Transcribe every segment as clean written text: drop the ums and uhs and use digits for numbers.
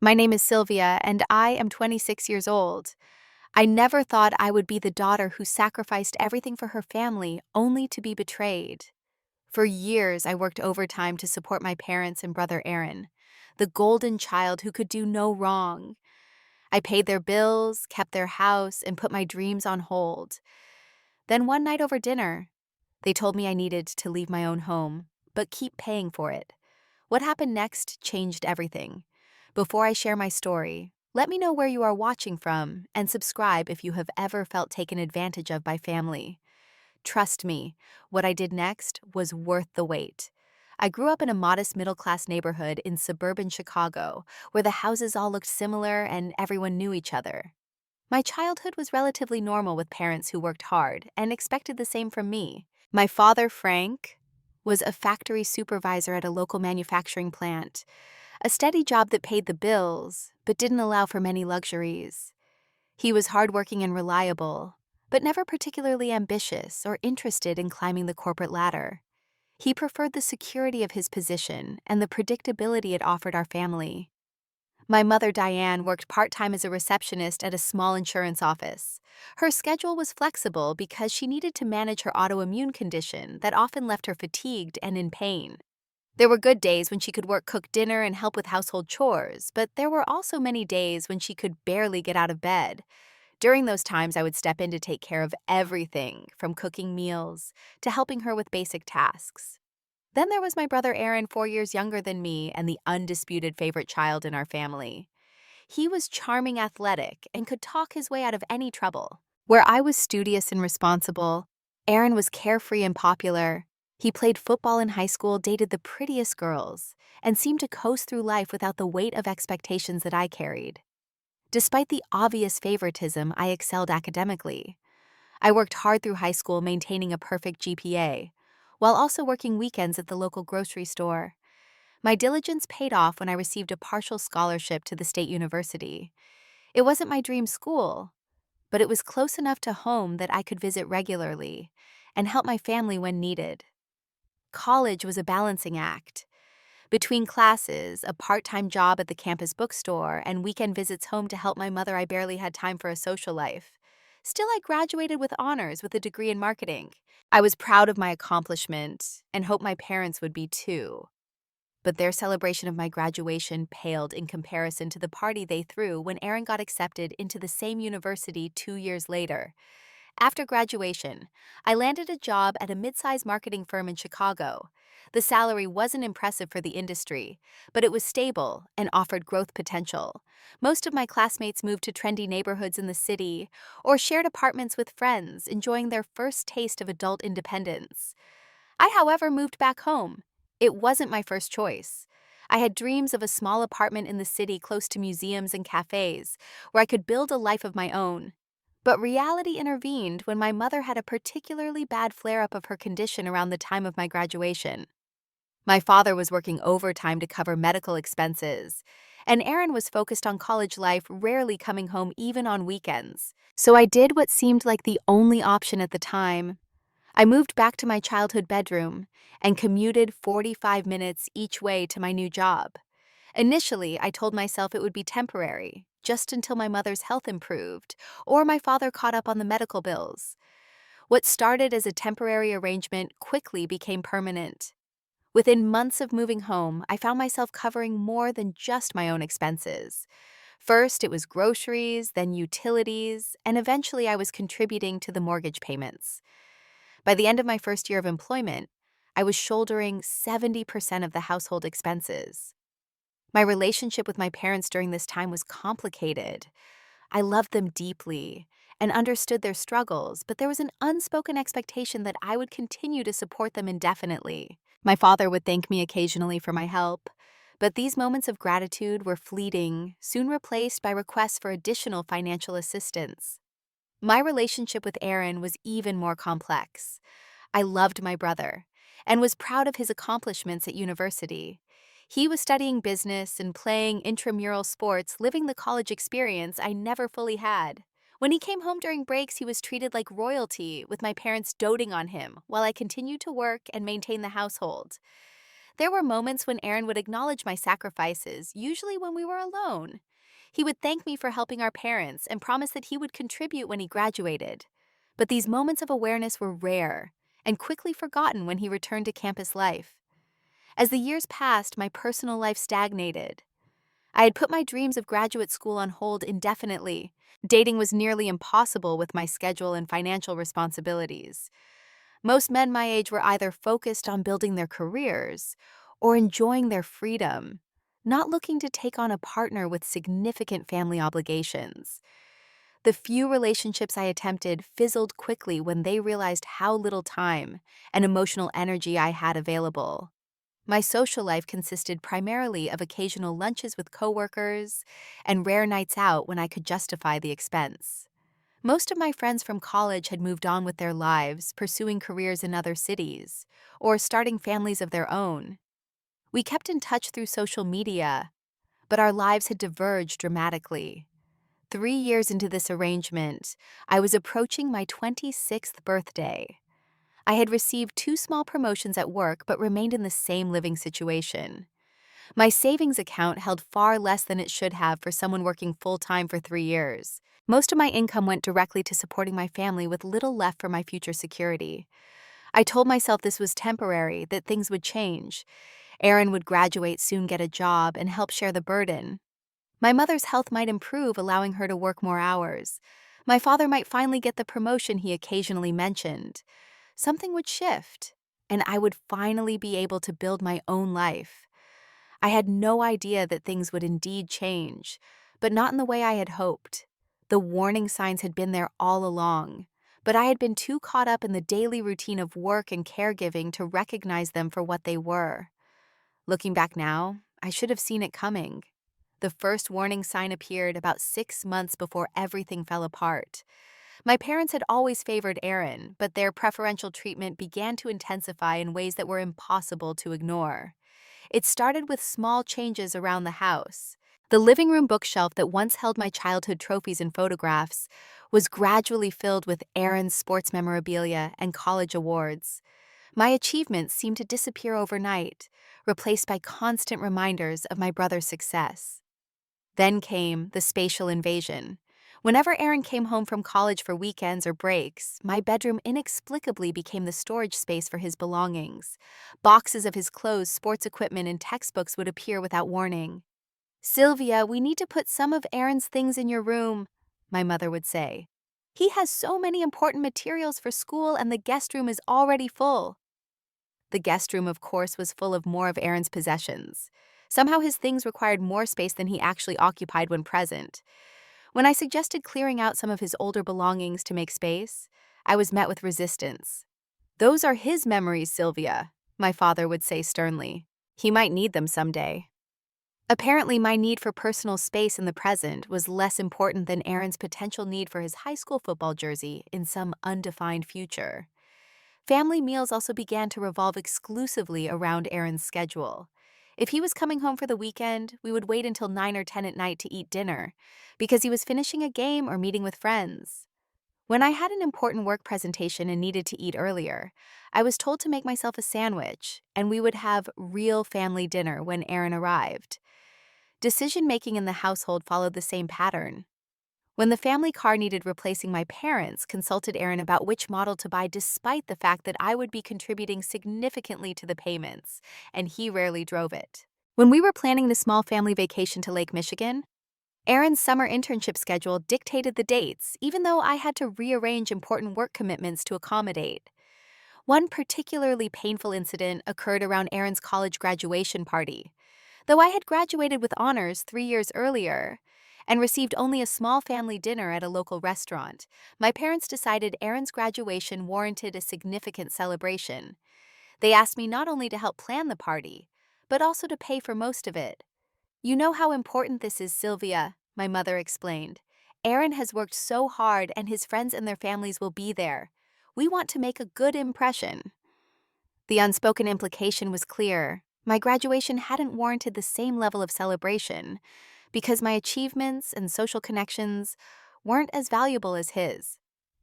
My name is Sylvia, and I am 26 years old. I never thought I would be the daughter who sacrificed everything for her family only to be betrayed. For years, I worked overtime to support my parents and brother Aaron, the golden child who could do no wrong. I paid their bills, kept their house, and put my dreams on hold. Then one night over dinner, they told me I needed to leave my own home, but keep paying for it. What happened next changed everything. Before I share my story, let me know where you are watching from and subscribe if you have ever felt taken advantage of by family. Trust me, what I did next was worth the wait. I grew up in a modest middle-class neighborhood in suburban Chicago, where the houses all looked similar and everyone knew each other. My childhood was relatively normal with parents who worked hard and expected the same from me. My father, Frank, was a factory supervisor at a local manufacturing plant, a steady job that paid the bills, but didn't allow for many luxuries. He was hardworking and reliable, but never particularly ambitious or interested in climbing the corporate ladder. He preferred the security of his position and the predictability it offered our family. My mother, Diane, worked part-time as a receptionist at a small insurance office. Her schedule was flexible because she needed to manage her autoimmune condition that often left her fatigued and in pain. There were good days when she could cook dinner and help with household chores, but there were also many days when she could barely get out of bed. During those times, I would step in to take care of everything, from cooking meals to helping her with basic tasks. Then there was my brother Aaron, 4 years younger than me and the undisputed favorite child in our family. He was charming, athletic, and could talk his way out of any trouble. Where I was studious and responsible, Aaron was carefree and popular. He played football in high school, dated the prettiest girls, and seemed to coast through life without the weight of expectations that I carried. Despite the obvious favoritism, I excelled academically. I worked hard through high school, maintaining a perfect GPA, while also working weekends at the local grocery store. My diligence paid off when I received a partial scholarship to the state university. It wasn't my dream school, but it was close enough to home that I could visit regularly and help my family when needed. College was a balancing act. Between classes, a part-time job at the campus bookstore, and weekend visits home to help my mother, I barely had time for a social life. Still, I graduated with honors with a degree in marketing. I was proud of my accomplishment and hoped my parents would be too. But their celebration of my graduation paled in comparison to the party they threw when Aaron got accepted into the same university 2 years later. After graduation, I landed a job at a mid-sized marketing firm in Chicago. The salary wasn't impressive for the industry, but it was stable and offered growth potential. Most of my classmates moved to trendy neighborhoods in the city or shared apartments with friends, enjoying their first taste of adult independence. I, however, moved back home. It wasn't my first choice. I had dreams of a small apartment in the city close to museums and cafes, where I could build a life of my own. But reality intervened when my mother had a particularly bad flare-up of her condition around the time of my graduation. My father was working overtime to cover medical expenses, and Aaron was focused on college life, rarely coming home even on weekends. So I did what seemed like the only option at the time. I moved back to my childhood bedroom and commuted 45 minutes each way to my new job. Initially, I told myself it would be temporary, just until my mother's health improved or my father caught up on the medical bills. What started as a temporary arrangement quickly became permanent. Within months of moving home, I found myself covering more than just my own expenses. First, it was groceries, then utilities, and eventually I was contributing to the mortgage payments. By the end of my first year of employment, I was shouldering 70% of the household expenses. My relationship with my parents during this time was complicated. I loved them deeply and understood their struggles, but there was an unspoken expectation that I would continue to support them indefinitely. My father would thank me occasionally for my help, but these moments of gratitude were fleeting, soon replaced by requests for additional financial assistance. My relationship with Aaron was even more complex. I loved my brother and was proud of his accomplishments at university. He was studying business and playing intramural sports, living the college experience I never fully had. When he came home during breaks, he was treated like royalty, with my parents doting on him while I continued to work and maintain the household. There were moments when Aaron would acknowledge my sacrifices, usually when we were alone. He would thank me for helping our parents and promise that he would contribute when he graduated. But these moments of awareness were rare and quickly forgotten when he returned to campus life. As the years passed, my personal life stagnated. I had put my dreams of graduate school on hold indefinitely. Dating was nearly impossible with my schedule and financial responsibilities. Most men my age were either focused on building their careers or enjoying their freedom, not looking to take on a partner with significant family obligations. The few relationships I attempted fizzled quickly when they realized how little time and emotional energy I had available. My social life consisted primarily of occasional lunches with coworkers and rare nights out when I could justify the expense. Most of my friends from college had moved on with their lives, pursuing careers in other cities, or starting families of their own. We kept in touch through social media, but our lives had diverged dramatically. 3 years into this arrangement, I was approaching my 26th birthday. I had received 2 small promotions at work but remained in the same living situation. My savings account held far less than it should have for someone working full-time for 3 years. Most of my income went directly to supporting my family with little left for my future security. I told myself this was temporary, that things would change. Aaron would graduate, soon get a job, and help share the burden. My mother's health might improve, allowing her to work more hours. My father might finally get the promotion he occasionally mentioned. Something would shift, and I would finally be able to build my own life. I had no idea that things would indeed change, but not in the way I had hoped. The warning signs had been there all along, but I had been too caught up in the daily routine of work and caregiving to recognize them for what they were. Looking back now, I should have seen it coming. The first warning sign appeared about 6 months before everything fell apart. My parents had always favored Aaron, but their preferential treatment began to intensify in ways that were impossible to ignore. It started with small changes around the house. The living room bookshelf that once held my childhood trophies and photographs was gradually filled with Aaron's sports memorabilia and college awards. My achievements seemed to disappear overnight, replaced by constant reminders of my brother's success. Then came the spatial invasion. Whenever Aaron came home from college for weekends or breaks, my bedroom inexplicably became the storage space for his belongings. Boxes of his clothes, sports equipment, and textbooks would appear without warning. "Sylvia, we need to put some of Aaron's things in your room," my mother would say. "He has so many important materials for school and the guest room is already full." The guest room, of course, was full of more of Aaron's possessions. Somehow his things required more space than he actually occupied when present. When I suggested clearing out some of his older belongings to make space, I was met with resistance. "Those are his memories, Sylvia," my father would say sternly. "He might need them someday." Apparently, my need for personal space in the present was less important than Aaron's potential need for his high school football jersey in some undefined future. Family meals also began to revolve exclusively around Aaron's schedule. If he was coming home for the weekend, we would wait until 9 or 10 at night to eat dinner, because he was finishing a game or meeting with friends. When I had an important work presentation and needed to eat earlier, I was told to make myself a sandwich, and we would have real family dinner when Aaron arrived. Decision-making in the household followed the same pattern. When the family car needed replacing, my parents consulted Aaron about which model to buy, despite the fact that I would be contributing significantly to the payments, and he rarely drove it. When we were planning the small family vacation to Lake Michigan, Aaron's summer internship schedule dictated the dates, even though I had to rearrange important work commitments to accommodate. One particularly painful incident occurred around Aaron's college graduation party. Though I had graduated with honors 3 years earlier and received only a small family dinner at a local restaurant, my parents decided Aaron's graduation warranted a significant celebration. They asked me not only to help plan the party, but also to pay for most of it. "You know how important this is, Sylvia," my mother explained. "Aaron has worked so hard and his friends and their families will be there. We want to make a good impression." The unspoken implication was clear. My graduation hadn't warranted the same level of celebration because my achievements and social connections weren't as valuable as his.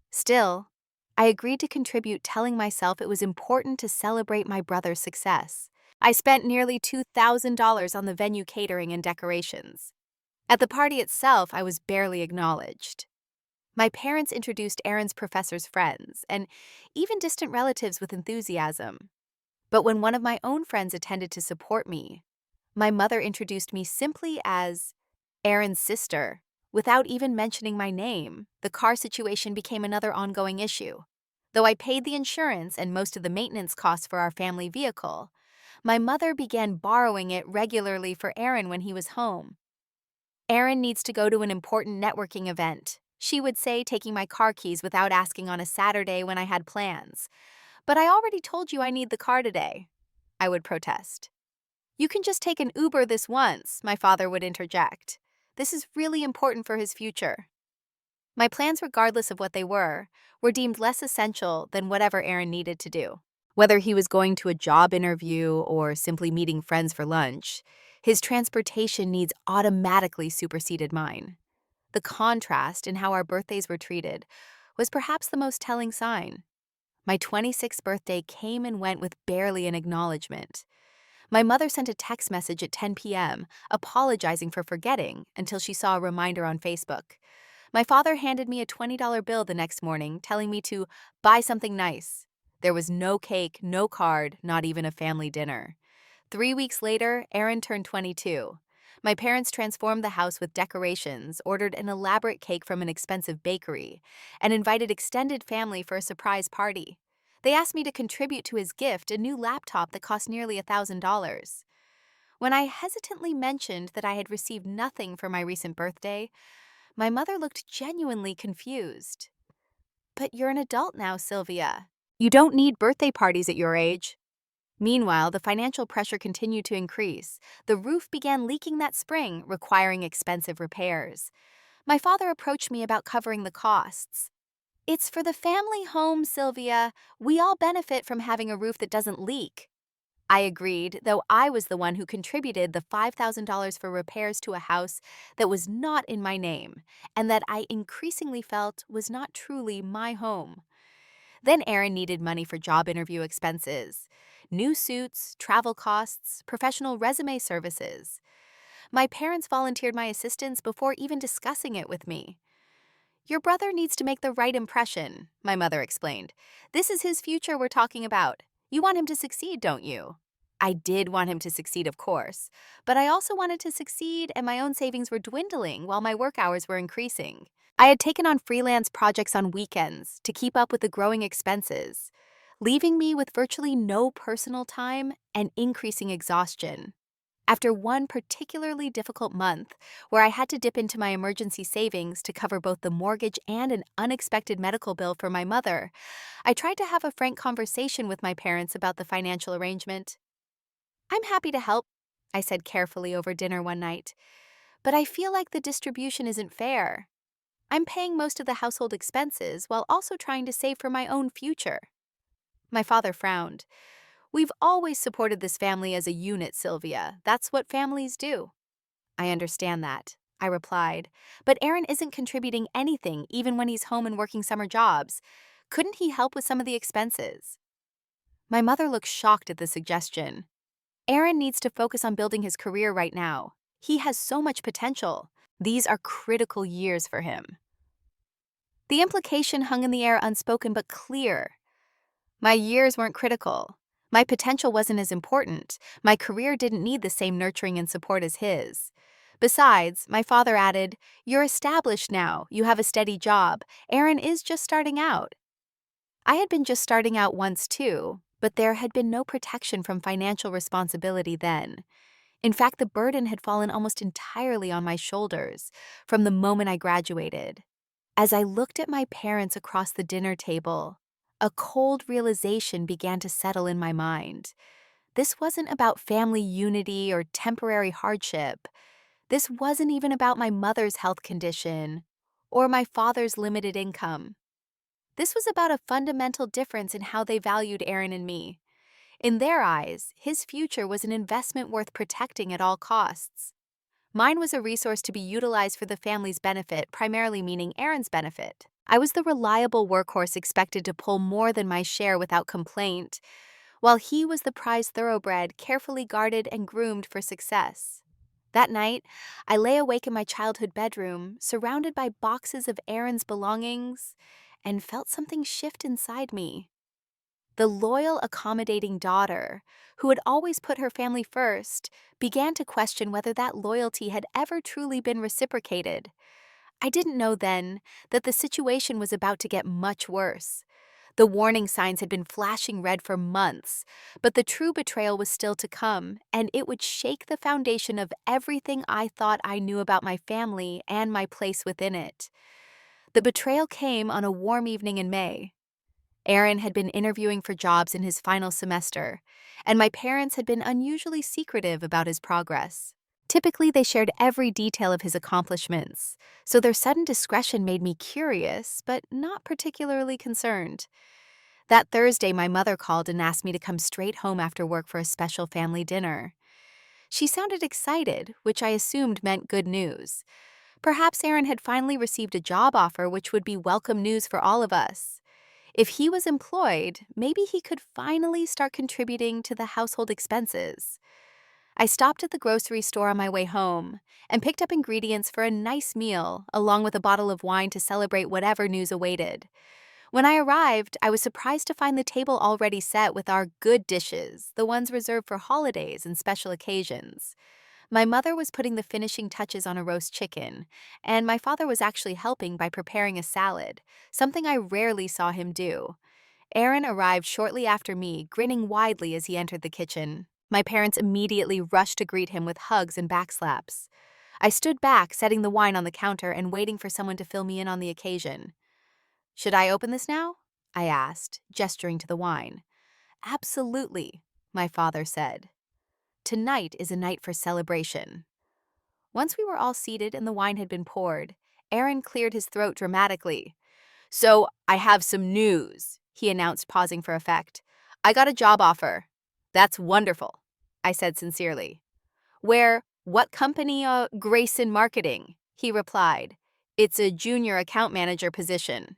Still, I agreed to contribute, telling myself it was important to celebrate my brother's success. I spent nearly $2,000 on the venue catering and decorations. At the party itself, I was barely acknowledged. My parents introduced Aaron's professor's friends and even distant relatives with enthusiasm. But when one of my own friends attended to support me, my mother introduced me simply as Aaron's sister. Without even mentioning my name, the car situation became another ongoing issue. Though I paid the insurance and most of the maintenance costs for our family vehicle, my mother began borrowing it regularly for Aaron when he was home. Aaron needs to go to an important networking event, she would say, taking my car keys without asking on a Saturday when I had plans. But I already told you I need the car today, I would protest. You can just take an Uber this once, my father would interject. This is really important for his future. My plans, regardless of what they were deemed less essential than whatever Aaron needed to do. Whether he was going to a job interview or simply meeting friends for lunch, his transportation needs automatically superseded mine. The contrast in how our birthdays were treated was perhaps the most telling sign. My 26th birthday came and went with barely an acknowledgement. My mother sent a text message at 10 p.m., apologizing for forgetting until she saw a reminder on Facebook. My father handed me a $20 bill the next morning, telling me to buy something nice. There was no cake, no card, not even a family dinner. 3 weeks later, Aaron turned 22. My parents transformed the house with decorations, ordered an elaborate cake from an expensive bakery, and invited extended family for a surprise party. They asked me to contribute to his gift, a new laptop that cost nearly $1,000. When I hesitantly mentioned that I had received nothing for my recent birthday, my mother looked genuinely confused. But you're an adult now, Sylvia. You don't need birthday parties at your age. Meanwhile, the financial pressure continued to increase. The roof began leaking that spring, requiring expensive repairs. My father approached me about covering the costs. It's for the family home, Sylvia. We all benefit from having a roof that doesn't leak. I agreed, though I was the one who contributed the $5,000 for repairs to a house that was not in my name, and that I increasingly felt was not truly my home. Then Aaron needed money for job interview expenses, new suits, travel costs, professional resume services. My parents volunteered my assistance before even discussing it with me. Your brother needs to make the right impression, my mother explained. This is his future we're talking about. You want him to succeed, don't you? I did want him to succeed, of course, but I also wanted to succeed, and my own savings were dwindling while my work hours were increasing. I had taken on freelance projects on weekends to keep up with the growing expenses, leaving me with virtually no personal time and increasing exhaustion. After one particularly difficult month, where I had to dip into my emergency savings to cover both the mortgage and an unexpected medical bill for my mother, I tried to have a frank conversation with my parents about the financial arrangement. I'm happy to help, I said carefully over dinner one night, but I feel like the distribution isn't fair. I'm paying most of the household expenses while also trying to save for my own future. My father frowned. We've always supported this family as a unit, Sylvia. That's what families do. I understand that, I replied. But Aaron isn't contributing anything even when he's home and working summer jobs. Couldn't he help with some of the expenses? My mother looked shocked at the suggestion. Aaron needs to focus on building his career right now. He has so much potential. These are critical years for him. The implication hung in the air, unspoken but clear. My years weren't critical. My potential wasn't as important. My career didn't need the same nurturing and support as his. Besides, my father added, "You're established now. You have a steady job. Aaron is just starting out." I had been just starting out once too, but there had been no protection from financial responsibility then. In fact, the burden had fallen almost entirely on my shoulders from the moment I graduated. As I looked at my parents across the dinner table, a cold realization began to settle in my mind. This wasn't about family unity or temporary hardship. This wasn't even about my mother's health condition or my father's limited income. This was about a fundamental difference in how they valued Aaron and me. In their eyes, his future was an investment worth protecting at all costs. Mine was a resource to be utilized for the family's benefit, primarily meaning Aaron's benefit. I was the reliable workhorse expected to pull more than my share without complaint, while he was the prized thoroughbred carefully guarded and groomed for success. That night, I lay awake in my childhood bedroom, surrounded by boxes of Aaron's belongings, and felt something shift inside me. The loyal, accommodating daughter, who had always put her family first, began to question whether that loyalty had ever truly been reciprocated. I didn't know then that the situation was about to get much worse. The warning signs had been flashing red for months, but the true betrayal was still to come, and it would shake the foundation of everything I thought I knew about my family and my place within it. The betrayal came on a warm evening in May. Aaron had been interviewing for jobs in his final semester, and my parents had been unusually secretive about his progress. Typically, they shared every detail of his accomplishments, so their sudden discretion made me curious, but not particularly concerned. That Thursday, my mother called and asked me to come straight home after work for a special family dinner. She sounded excited, which I assumed meant good news. Perhaps Aaron had finally received a job offer, which would be welcome news for all of us. If he was employed, maybe he could finally start contributing to the household expenses. I stopped at the grocery store on my way home and picked up ingredients for a nice meal, along with a bottle of wine to celebrate whatever news awaited. When I arrived, I was surprised to find the table already set with our good dishes, the ones reserved for holidays and special occasions. My mother was putting the finishing touches on a roast chicken, and my father was actually helping by preparing a salad, something I rarely saw him do. Aaron arrived shortly after me, grinning widely as he entered the kitchen. My parents immediately rushed to greet him with hugs and backslaps. I stood back, setting the wine on the counter and waiting for someone to fill me in on the occasion. "Should I open this now?" I asked, gesturing to the wine. "Absolutely," my father said. "Tonight is a night for celebration." Once we were all seated and the wine had been poured, Aaron cleared his throat dramatically. "So, I have some news," he announced, pausing for effect. "I got a job offer." "That's wonderful," I said sincerely. What company?" "Grayson Marketing," he replied. "It's a junior account manager position."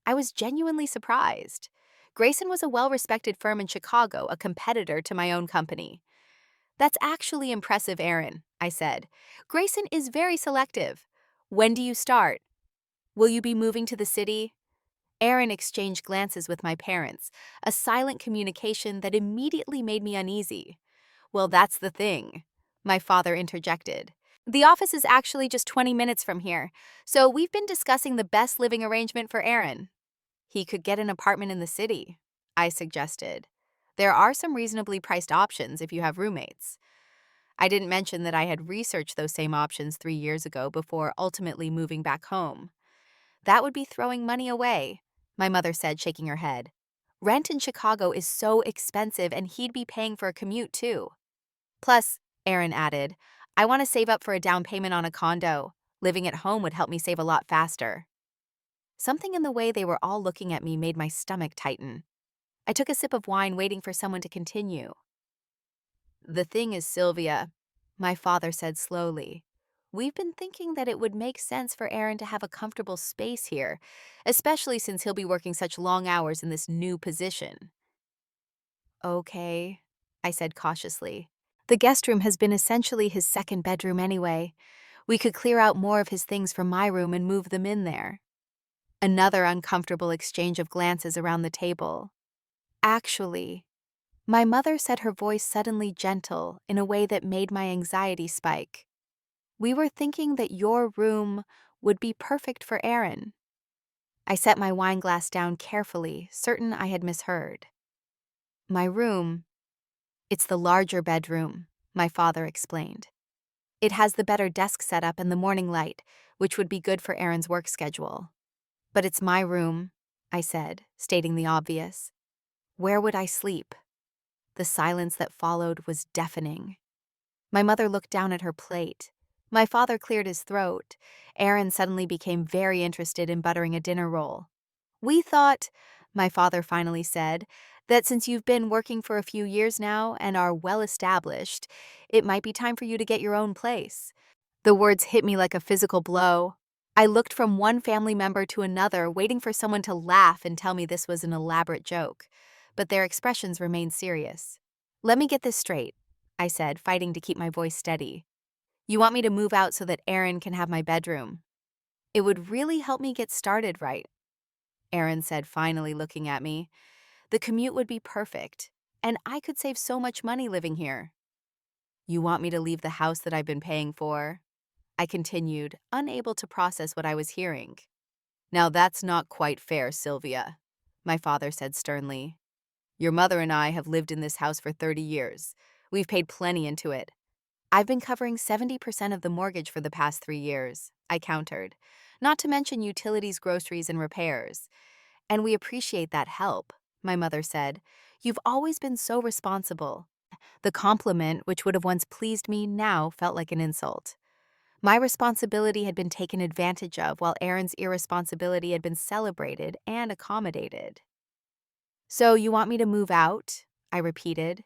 I was genuinely surprised. Grayson was a well-respected firm in Chicago, a competitor to my own company. "That's actually impressive, Aaron," I said. "Grayson is very selective. When do you start? Will you be moving to the city?" Aaron exchanged glances with my parents, a silent communication that immediately made me uneasy. "Well, that's the thing," my father interjected. "The office is actually just 20 minutes from here, so we've been discussing the best living arrangement for Aaron." "He could get an apartment in the city," I suggested. "There are some reasonably priced options if you have roommates." I didn't mention that I had researched those same options 3 years ago before ultimately moving back home. "That would be throwing money away," my mother said, shaking her head. "Rent in Chicago is so expensive, and he'd be paying for a commute, too." "Plus," Aaron added, "I want to save up for a down payment on a condo. Living at home would help me save a lot faster." Something in the way they were all looking at me made my stomach tighten. I took a sip of wine, waiting for someone to continue. "The thing is, Sylvia," my father said slowly, "we've been thinking that it would make sense for Aaron to have a comfortable space here, especially since he'll be working such long hours in this new position." "Okay," I said cautiously. "The guest room has been essentially his second bedroom anyway. We could clear out more of his things from my room and move them in there." Another uncomfortable exchange of glances around the table. "Actually," my mother said, her voice suddenly gentle in a way that made my anxiety spike, "we were thinking that your room would be perfect for Aaron." I set my wine glass down carefully, certain I had misheard. "My room, it's the larger bedroom," my father explained. "It has the better desk setup and the morning light, which would be good for Aaron's work schedule." "But it's my room," I said, stating the obvious. Where would I sleep? The silence that followed was deafening. My mother looked down at her plate. My father cleared his throat. Aaron suddenly became very interested in buttering a dinner roll. "We thought," my father finally said, "that since you've been working for a few years now and are well established, it might be time for you to get your own place." The words hit me like a physical blow. I looked from one family member to another, waiting for someone to laugh and tell me this was an elaborate joke. but their expressions remained serious. "Let me get this straight," I said, fighting to keep my voice steady. "You want me to move out so that Aaron can have my bedroom?" "It would really help me get started right," Aaron said, finally looking at me. "The commute would be perfect, and I could save so much money living here." "You want me to leave the house that I've been paying for?" I continued, unable to process what I was hearing. "Now that's not quite fair, Sylvia," my father said sternly. "Your mother and I have lived in this house for 30 years. We've paid plenty into it." "I've been covering 70% of the mortgage for the past 3 years," I countered, "not to mention utilities, groceries, and repairs. And we appreciate that help," my mother said. "You've always been so responsible." The compliment, which would have once pleased me, now felt like an insult. My responsibility had been taken advantage of, while Aaron's irresponsibility had been celebrated and accommodated. "So you want me to move out?" I repeated.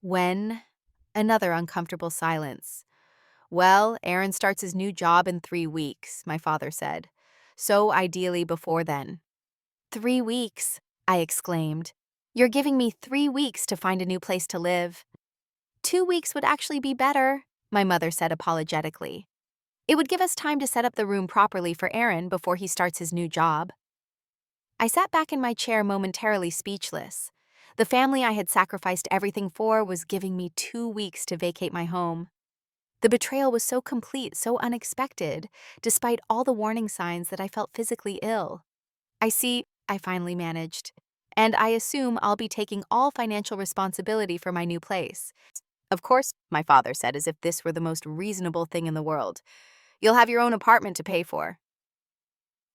"When?" Another uncomfortable silence. "Well, Aaron starts his new job in 3 weeks," my father said. "So ideally before then." 3 weeks, I exclaimed. "You're giving me 3 weeks to find a new place to live." 2 weeks would actually be better, my mother said apologetically. "It would give us time to set up the room properly for Aaron before he starts his new job." I sat back in my chair momentarily speechless. The family I had sacrificed everything for was giving me 2 weeks to vacate my home. The betrayal was so complete, so unexpected, despite all the warning signs that I felt physically ill. "I see," I finally managed. "And I assume I'll be taking all financial responsibility for my new place." "Of course," my father said, as if this were the most reasonable thing in the world. "You'll have your own apartment to pay for."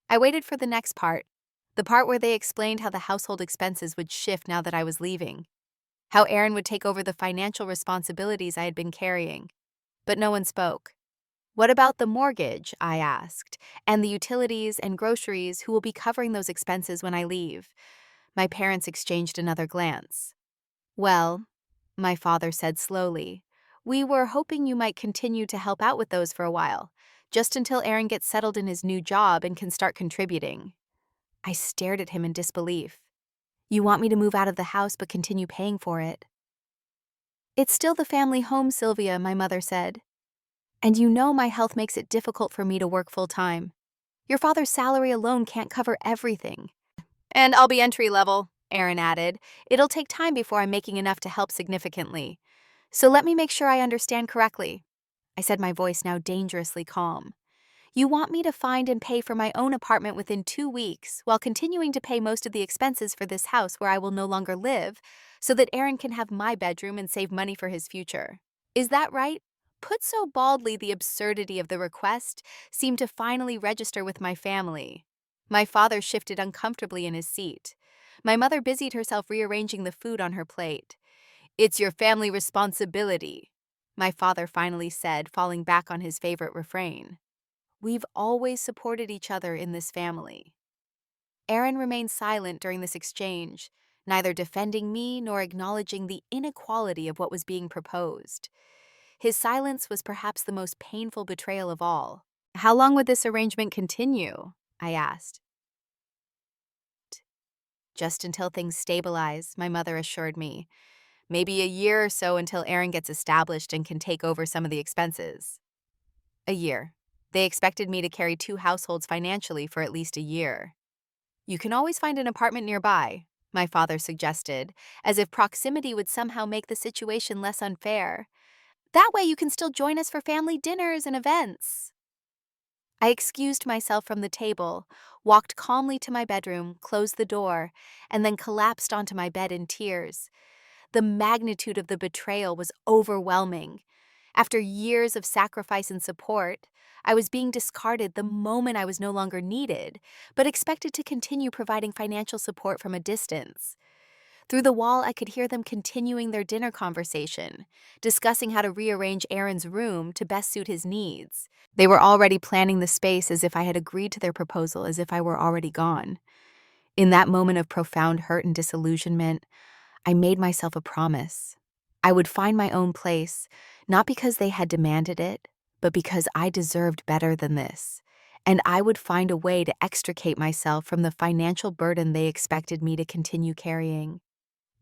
I waited for the next part, the part where they explained how the household expenses would shift now that I was leaving, how Aaron would take over the financial responsibilities I had been carrying. But no one spoke. "What about the mortgage?" I asked, "and the utilities and groceries? Who will be covering those expenses when I leave?" My parents exchanged another glance. "Well," my father said slowly, "we were hoping you might continue to help out with those for a while, just until Aaron gets settled in his new job and can start contributing." I stared at him in disbelief. "You want me to move out of the house but continue paying for it?" "It's still the family home, Sylvia," my mother said. "And you know my health makes it difficult for me to work full-time. Your father's salary alone can't cover everything." "And I'll be entry level," Aaron added. "It'll take time before I'm making enough to help significantly. So let me make sure I understand correctly." I said, my voice now dangerously calm. "You want me to find and pay for my own apartment within 2 weeks, while continuing to pay most of the expenses for this house where I will no longer live, so that Aaron can have my bedroom and save money for his future. Is that right?" Put so baldly, the absurdity of the request seemed to finally register with my family. My father shifted uncomfortably in his seat. My mother busied herself rearranging the food on her plate. "It's your family responsibility," my father finally said, falling back on his favorite refrain. "We've always supported each other in this family." Aaron remained silent during this exchange, neither defending me nor acknowledging the inequality of what was being proposed. His silence was perhaps the most painful betrayal of all. "How long would this arrangement continue?" I asked. "Just until things stabilize," my mother assured me. "Maybe a year or so until Aaron gets established and can take over some of the expenses." A year. They expected me to carry 2 households financially for at least a year. "You can always find an apartment nearby," my father suggested, as if proximity would somehow make the situation less unfair. "That way you can still join us for family dinners and events." I excused myself from the table, walked calmly to my bedroom, closed the door, and then collapsed onto my bed in tears. The magnitude of the betrayal was overwhelming. After years of sacrifice and support, I was being discarded the moment I was no longer needed, but expected to continue providing financial support from a distance. Through the wall, I could hear them continuing their dinner conversation, discussing how to rearrange Aaron's room to best suit his needs. They were already planning the space as if I had agreed to their proposal, as if I were already gone. In that moment of profound hurt and disillusionment, I made myself a promise. I would find my own place, not because they had demanded it, but because I deserved better than this. And I would find a way to extricate myself from the financial burden they expected me to continue carrying.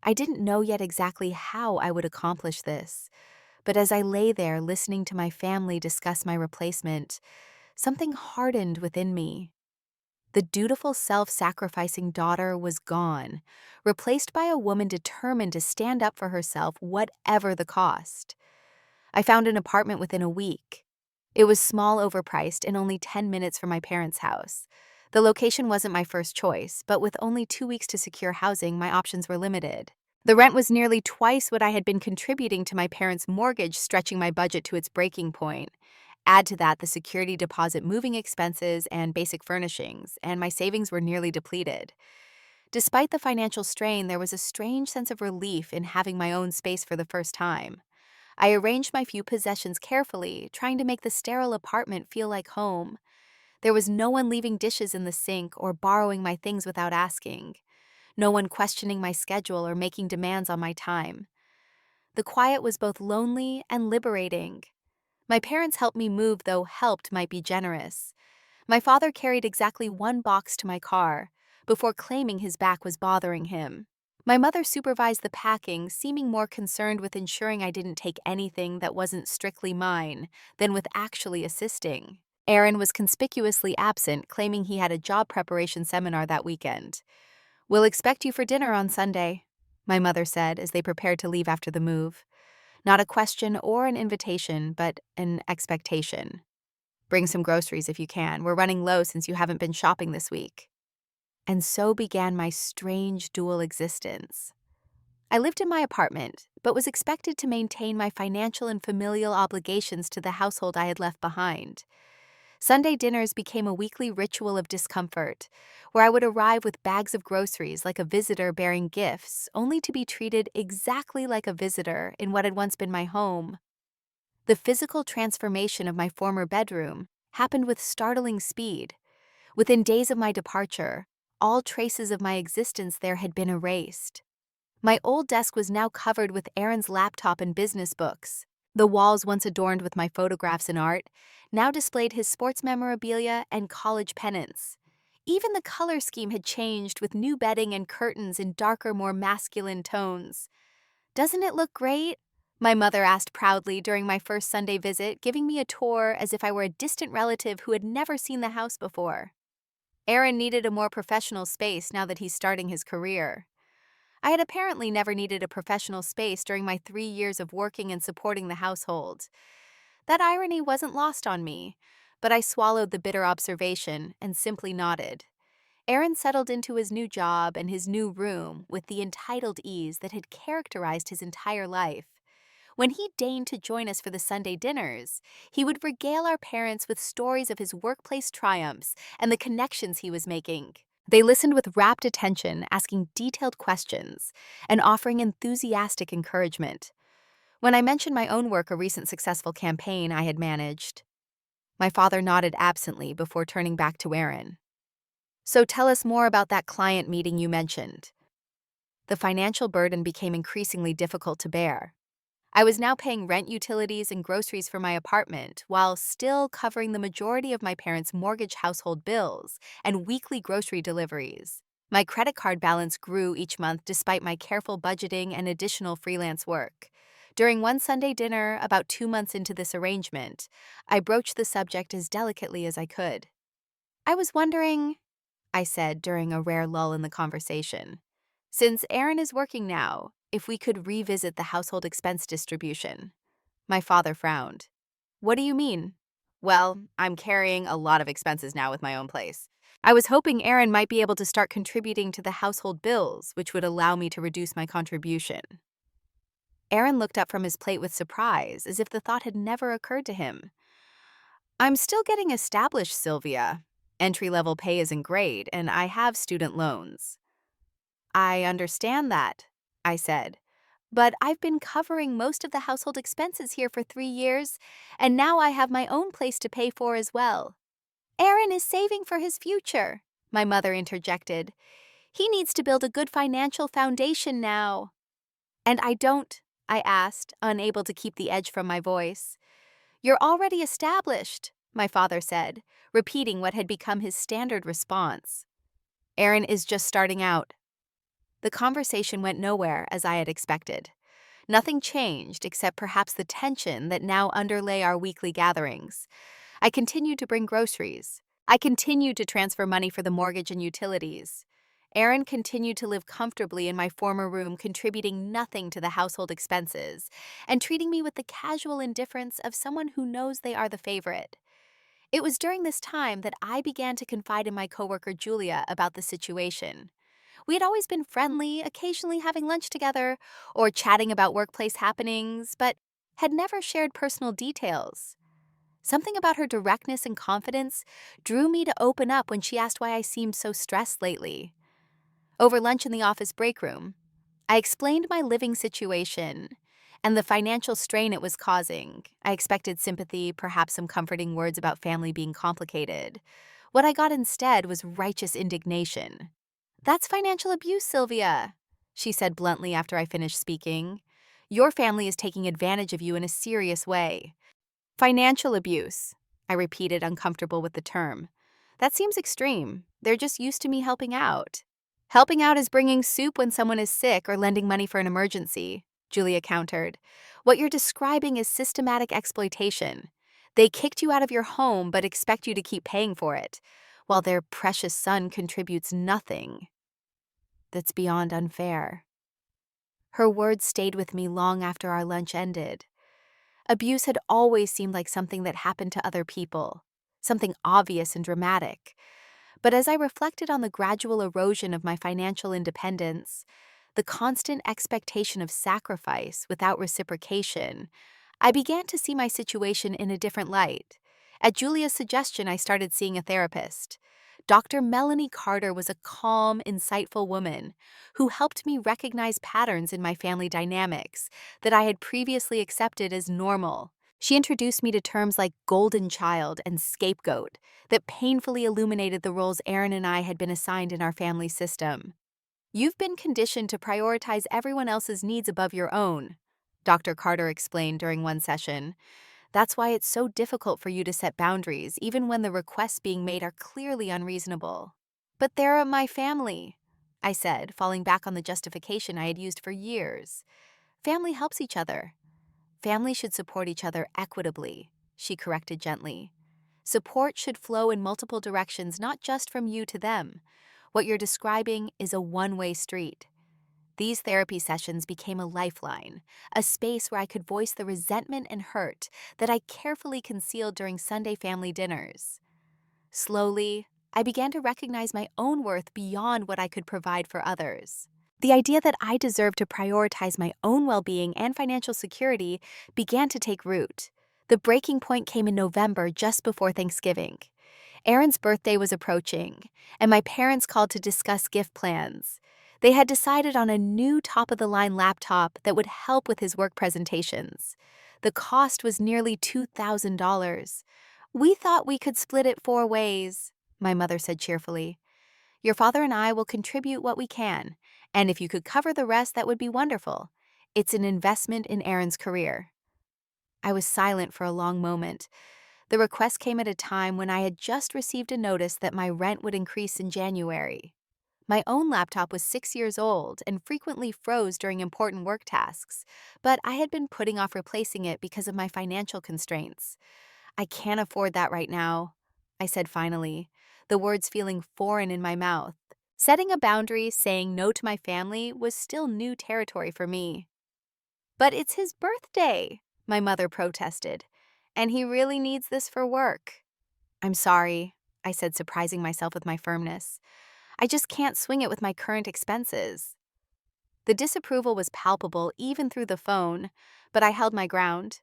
I didn't know yet exactly how I would accomplish this, but as I lay there listening to my family discuss my replacement, something hardened within me. The dutiful self-sacrificing daughter was gone, replaced by a woman determined to stand up for herself whatever the cost. I found an apartment within a week. It was small, overpriced, and only 10 minutes from my parents' house. The location wasn't my first choice, but with only 2 weeks to secure housing, my options were limited. The rent was nearly twice what I had been contributing to my parents' mortgage, stretching my budget to its breaking point. Add to that the security deposit, moving expenses, and basic furnishings, and my savings were nearly depleted. Despite the financial strain, there was a strange sense of relief in having my own space for the first time. I arranged my few possessions carefully, trying to make the sterile apartment feel like home. There was no one leaving dishes in the sink or borrowing my things without asking. No one questioning my schedule or making demands on my time. The quiet was both lonely and liberating. My parents helped me move, though helped might be generous. My father carried exactly one box to my car before claiming his back was bothering him. My mother supervised the packing, seeming more concerned with ensuring I didn't take anything that wasn't strictly mine than with actually assisting. Aaron was conspicuously absent, claiming he had a job preparation seminar that weekend. "We'll expect you for dinner on Sunday," my mother said as they prepared to leave after the move. Not a question or an invitation, but an expectation. "Bring some groceries if you can. We're running low since you haven't been shopping this week." And so began my strange dual existence. I lived in my apartment, but was expected to maintain my financial and familial obligations to the household I had left behind. Sunday dinners became a weekly ritual of discomfort, where I would arrive with bags of groceries like a visitor bearing gifts, only to be treated exactly like a visitor in what had once been my home. The physical transformation of my former bedroom happened with startling speed. Within days of my departure, all traces of my existence there had been erased. My old desk was now covered with Aaron's laptop and business books. The walls, once adorned with my photographs and art, now displayed his sports memorabilia and college pennants. Even the color scheme had changed, with new bedding and curtains in darker, more masculine tones. "Doesn't it look great?" my mother asked proudly during my first Sunday visit, giving me a tour as if I were a distant relative who had never seen the house before. Aaron needed a more professional space now that he's starting his career. I had apparently never needed a professional space during my 3 years of working and supporting the household. That irony wasn't lost on me, but I swallowed the bitter observation and simply nodded. Aaron settled into his new job and his new room with the entitled ease that had characterized his entire life. When he deigned to join us for the Sunday dinners, he would regale our parents with stories of his workplace triumphs and the connections he was making. They listened with rapt attention, asking detailed questions and offering enthusiastic encouragement. When I mentioned my own work, a recent successful campaign I had managed, my father nodded absently before turning back to Aaron. "So tell us more about that client meeting you mentioned." The financial burden became increasingly difficult to bear. I was now paying rent, utilities, and groceries for my apartment while still covering the majority of my parents' mortgage, household bills, and weekly grocery deliveries. My credit card balance grew each month despite my careful budgeting and additional freelance work. During one Sunday dinner, about 2 months into this arrangement, I broached the subject as delicately as I could. "I was wondering," I said during a rare lull in the conversation, "since Aaron is working now, if we could revisit the household expense distribution." My father frowned. "What do you mean?" "Well, I'm carrying a lot of expenses now with my own place. I was hoping Aaron might be able to start contributing to the household bills, which would allow me to reduce my contribution." Aaron looked up from his plate with surprise, as if the thought had never occurred to him. "I'm still getting established, Sylvia. Entry-level pay isn't great, and I have student loans." "I understand that," I said. "But I've been covering most of the household expenses here for 3 years, and now I have my own place to pay for as well." "Aaron is saving for his future," my mother interjected. "He needs to build a good financial foundation now." "And I don't," I asked, unable to keep the edge from my voice. "You're already established," my father said, repeating what had become his standard response. "Aaron is just starting out." The conversation went nowhere as I had expected. Nothing changed except perhaps the tension that now underlay our weekly gatherings. I continued to bring groceries. I continued to transfer money for the mortgage and utilities. Aaron continued to live comfortably in my former room, contributing nothing to the household expenses, and treating me with the casual indifference of someone who knows they are the favorite. It was during this time that I began to confide in my coworker Julia about the situation. We had always been friendly, occasionally having lunch together or chatting about workplace happenings, but had never shared personal details. Something about her directness and confidence drew me to open up when she asked why I seemed so stressed lately. Over lunch in the office break room, I explained my living situation and the financial strain it was causing. I expected sympathy, perhaps some comforting words about family being complicated. What I got instead was righteous indignation. "That's financial abuse, Sylvia," she said bluntly after I finished speaking. "Your family is taking advantage of you in a serious way." "Financial abuse," I repeated, uncomfortable with the term. "That seems extreme. They're just used to me helping out." "Helping out is bringing soup when someone is sick or lending money for an emergency," Julia countered. "What you're describing is systematic exploitation. They kicked you out of your home but expect you to keep paying for it, while their precious son contributes nothing. That's beyond unfair." Her words stayed with me long after our lunch ended. Abuse had always seemed like something that happened to other people, something obvious and dramatic. But as I reflected on the gradual erosion of my financial independence, the constant expectation of sacrifice without reciprocation, I began to see my situation in a different light. At Julia's suggestion, I started seeing a therapist. Dr. Melanie Carter was a calm, insightful woman who helped me recognize patterns in my family dynamics that I had previously accepted as normal. She introduced me to terms like golden child and scapegoat that painfully illuminated the roles Aaron and I had been assigned in our family system. "You've been conditioned to prioritize everyone else's needs above your own," Dr. Carter explained during one session. "That's why it's so difficult for you to set boundaries, even when the requests being made are clearly unreasonable." "But they're my family," I said, falling back on the justification I had used for years. "Family helps each other." "Family should support each other equitably," she corrected gently. "Support should flow in multiple directions, not just from you to them. What you're describing is a one-way street." These therapy sessions became a lifeline, a space where I could voice the resentment and hurt that I carefully concealed during Sunday family dinners. Slowly, I began to recognize my own worth beyond what I could provide for others. The idea that I deserved to prioritize my own well-being and financial security began to take root. The breaking point came in November, just before Thanksgiving. Aaron's birthday was approaching, and my parents called to discuss gift plans. They had decided on a new top-of-the-line laptop that would help with his work presentations. The cost was nearly $2,000. "We thought we could split it 4 ways," my mother said cheerfully. "Your father and I will contribute what we can, and if you could cover the rest, that would be wonderful. It's an investment in Aaron's career." I was silent for a long moment. The request came at a time when I had just received a notice that my rent would increase in January. My own laptop was 6 years old and frequently froze during important work tasks, but I had been putting off replacing it because of my financial constraints. "I can't afford that right now," I said finally, the words feeling foreign in my mouth. Setting a boundary, saying no to my family, was still new territory for me. "But it's his birthday," my mother protested, "and he really needs this for work." "I'm sorry," I said, surprising myself with my firmness. "I just can't swing it with my current expenses." The disapproval was palpable even through the phone, but I held my ground.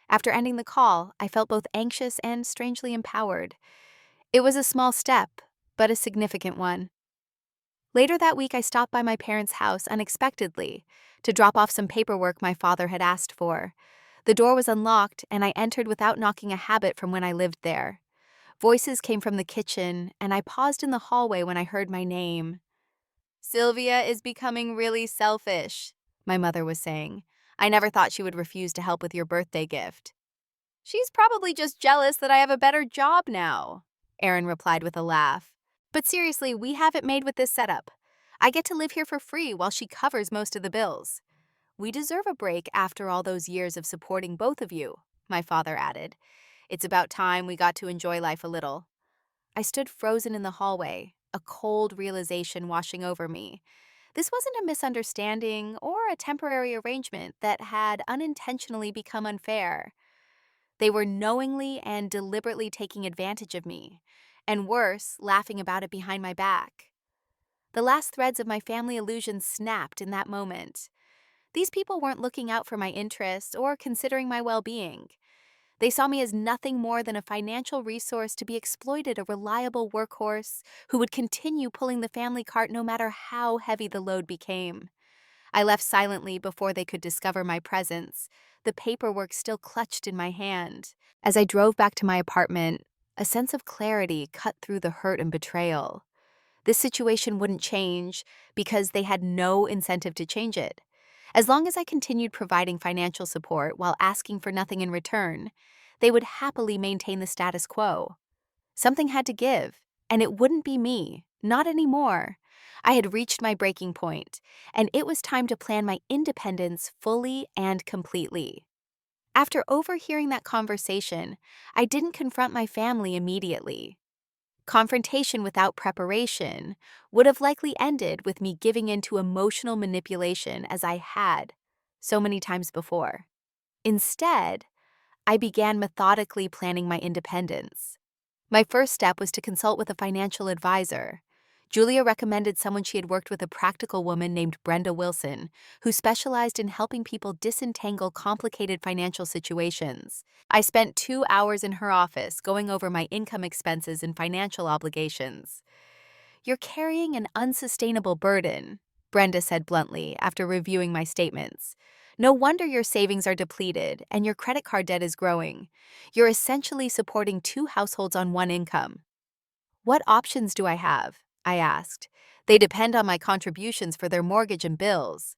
After ending the call, I felt both anxious and strangely empowered. It was a small step, but a significant one. Later that week, I stopped by my parents' house unexpectedly to drop off some paperwork my father had asked for. The door was unlocked, and I entered without knocking, a habit from when I lived there. Voices came from the kitchen, and I paused in the hallway when I heard my name. "Sylvia is becoming really selfish," my mother was saying. "I never thought she would refuse to help with your birthday gift." "She's probably just jealous that I have a better job now," Aaron replied with a laugh. "But seriously, we have it made with this setup. I get to live here for free while she covers most of the bills. We deserve a break after all those years of supporting both of you, my father added. It's about time we got to enjoy life a little. I stood frozen in the hallway, a cold realization washing over me. This wasn't a misunderstanding or a temporary arrangement that had unintentionally become unfair. They were knowingly and deliberately taking advantage of me, and worse, laughing about it behind my back. The last threads of my family illusion snapped in that moment. These people weren't looking out for my interests or considering my well-being. They saw me as nothing more than a financial resource to be exploited, a reliable workhorse who would continue pulling the family cart no matter how heavy the load became. I left silently before they could discover my presence, the paperwork still clutched in my hand. As I drove back to my apartment, a sense of clarity cut through the hurt and betrayal. This situation wouldn't change because they had no incentive to change it. As long as I continued providing financial support while asking for nothing in return, they would happily maintain the status quo. Something had to give, and it wouldn't be me, not anymore. I had reached my breaking point, and it was time to plan my independence fully and completely. After overhearing that conversation, I didn't confront my family immediately. Confrontation without preparation would have likely ended with me giving in to emotional manipulation as I had so many times before. Instead, I began methodically planning my independence. My first step was to consult with a financial advisor. Julia recommended someone she had worked with, a practical woman named Brenda Wilson, who specialized in helping people disentangle complicated financial situations. I spent 2 hours in her office going over my income, expenses, and financial obligations. "You're carrying an unsustainable burden," Brenda said bluntly after reviewing my statements. "No wonder your savings are depleted and your credit card debt is growing. You're essentially supporting two households on one income." "What options do I have?" I asked. "They depend on my contributions for their mortgage and bills."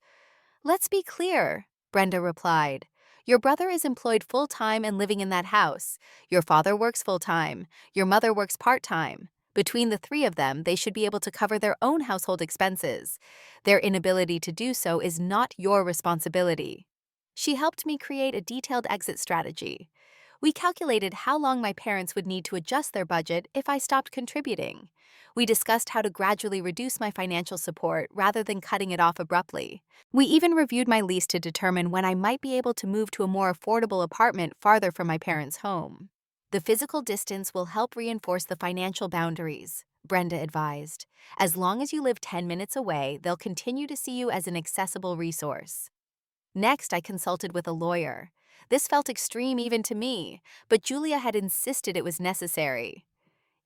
"Let's be clear," Brenda replied. "Your brother is employed full-time and living in that house. Your father works full-time. Your mother works part-time. Between the three of them, they should be able to cover their own household expenses. Their inability to do so is not your responsibility." She helped me create a detailed exit strategy. We calculated how long my parents would need to adjust their budget if I stopped contributing. We discussed how to gradually reduce my financial support rather than cutting it off abruptly. We even reviewed my lease to determine when I might be able to move to a more affordable apartment farther from my parents' home. "The physical distance will help reinforce the financial boundaries," Brenda advised. "As long as you live 10 minutes away, they'll continue to see you as an accessible resource." Next, I consulted with a lawyer. This felt extreme even to me, but Julia had insisted it was necessary.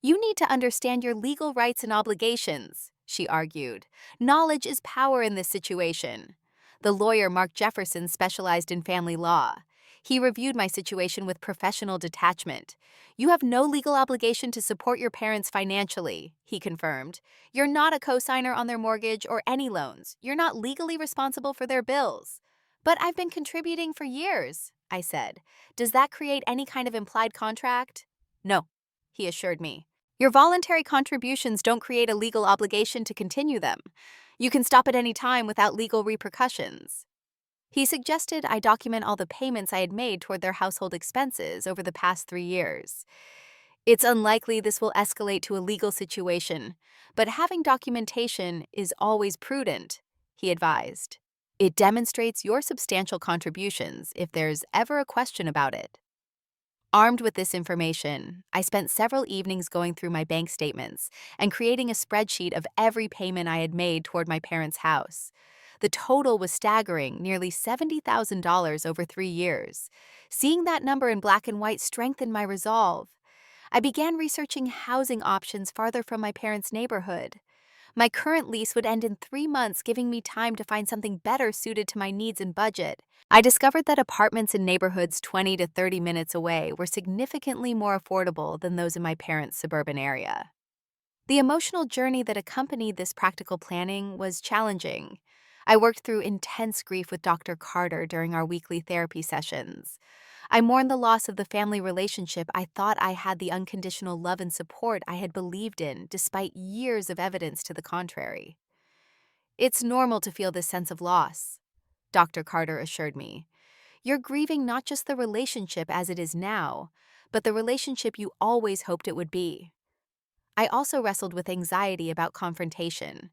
"You need to understand your legal rights and obligations," she argued. "Knowledge is power in this situation." The lawyer, Mark Jefferson, specialized in family law. He reviewed my situation with professional detachment. "You have no legal obligation to support your parents financially," he confirmed. "You're not a co-signer on their mortgage or any loans. You're not legally responsible for their bills." "But I've been contributing for years," I said. "Does that create any kind of implied contract?" "No," he assured me. "Your voluntary contributions don't create a legal obligation to continue them. You can stop at any time without legal repercussions." He suggested I document all the payments I had made toward their household expenses over the past 3 years. "It's unlikely this will escalate to a legal situation, but having documentation is always prudent," he advised. "It demonstrates your substantial contributions if there's ever a question about it." Armed with this information, I spent several evenings going through my bank statements and creating a spreadsheet of every payment I had made toward my parents' house. The total was staggering, nearly $70,000 over 3 years. Seeing that number in black and white strengthened my resolve. I began researching housing options farther from my parents' neighborhood. My current lease would end in 3 months, giving me time to find something better suited to my needs and budget. I discovered that apartments in neighborhoods 20 to 30 minutes away were significantly more affordable than those in my parents' suburban area. The emotional journey that accompanied this practical planning was challenging. I worked through intense grief with Dr. Carter during our weekly therapy sessions. I mourned the loss of the family relationship I thought I had, the unconditional love and support I had believed in, despite years of evidence to the contrary. It's normal to feel this sense of loss, Dr. Carter assured me. You're grieving not just the relationship as it is now, but the relationship you always hoped it would be. I also wrestled with anxiety about confrontation.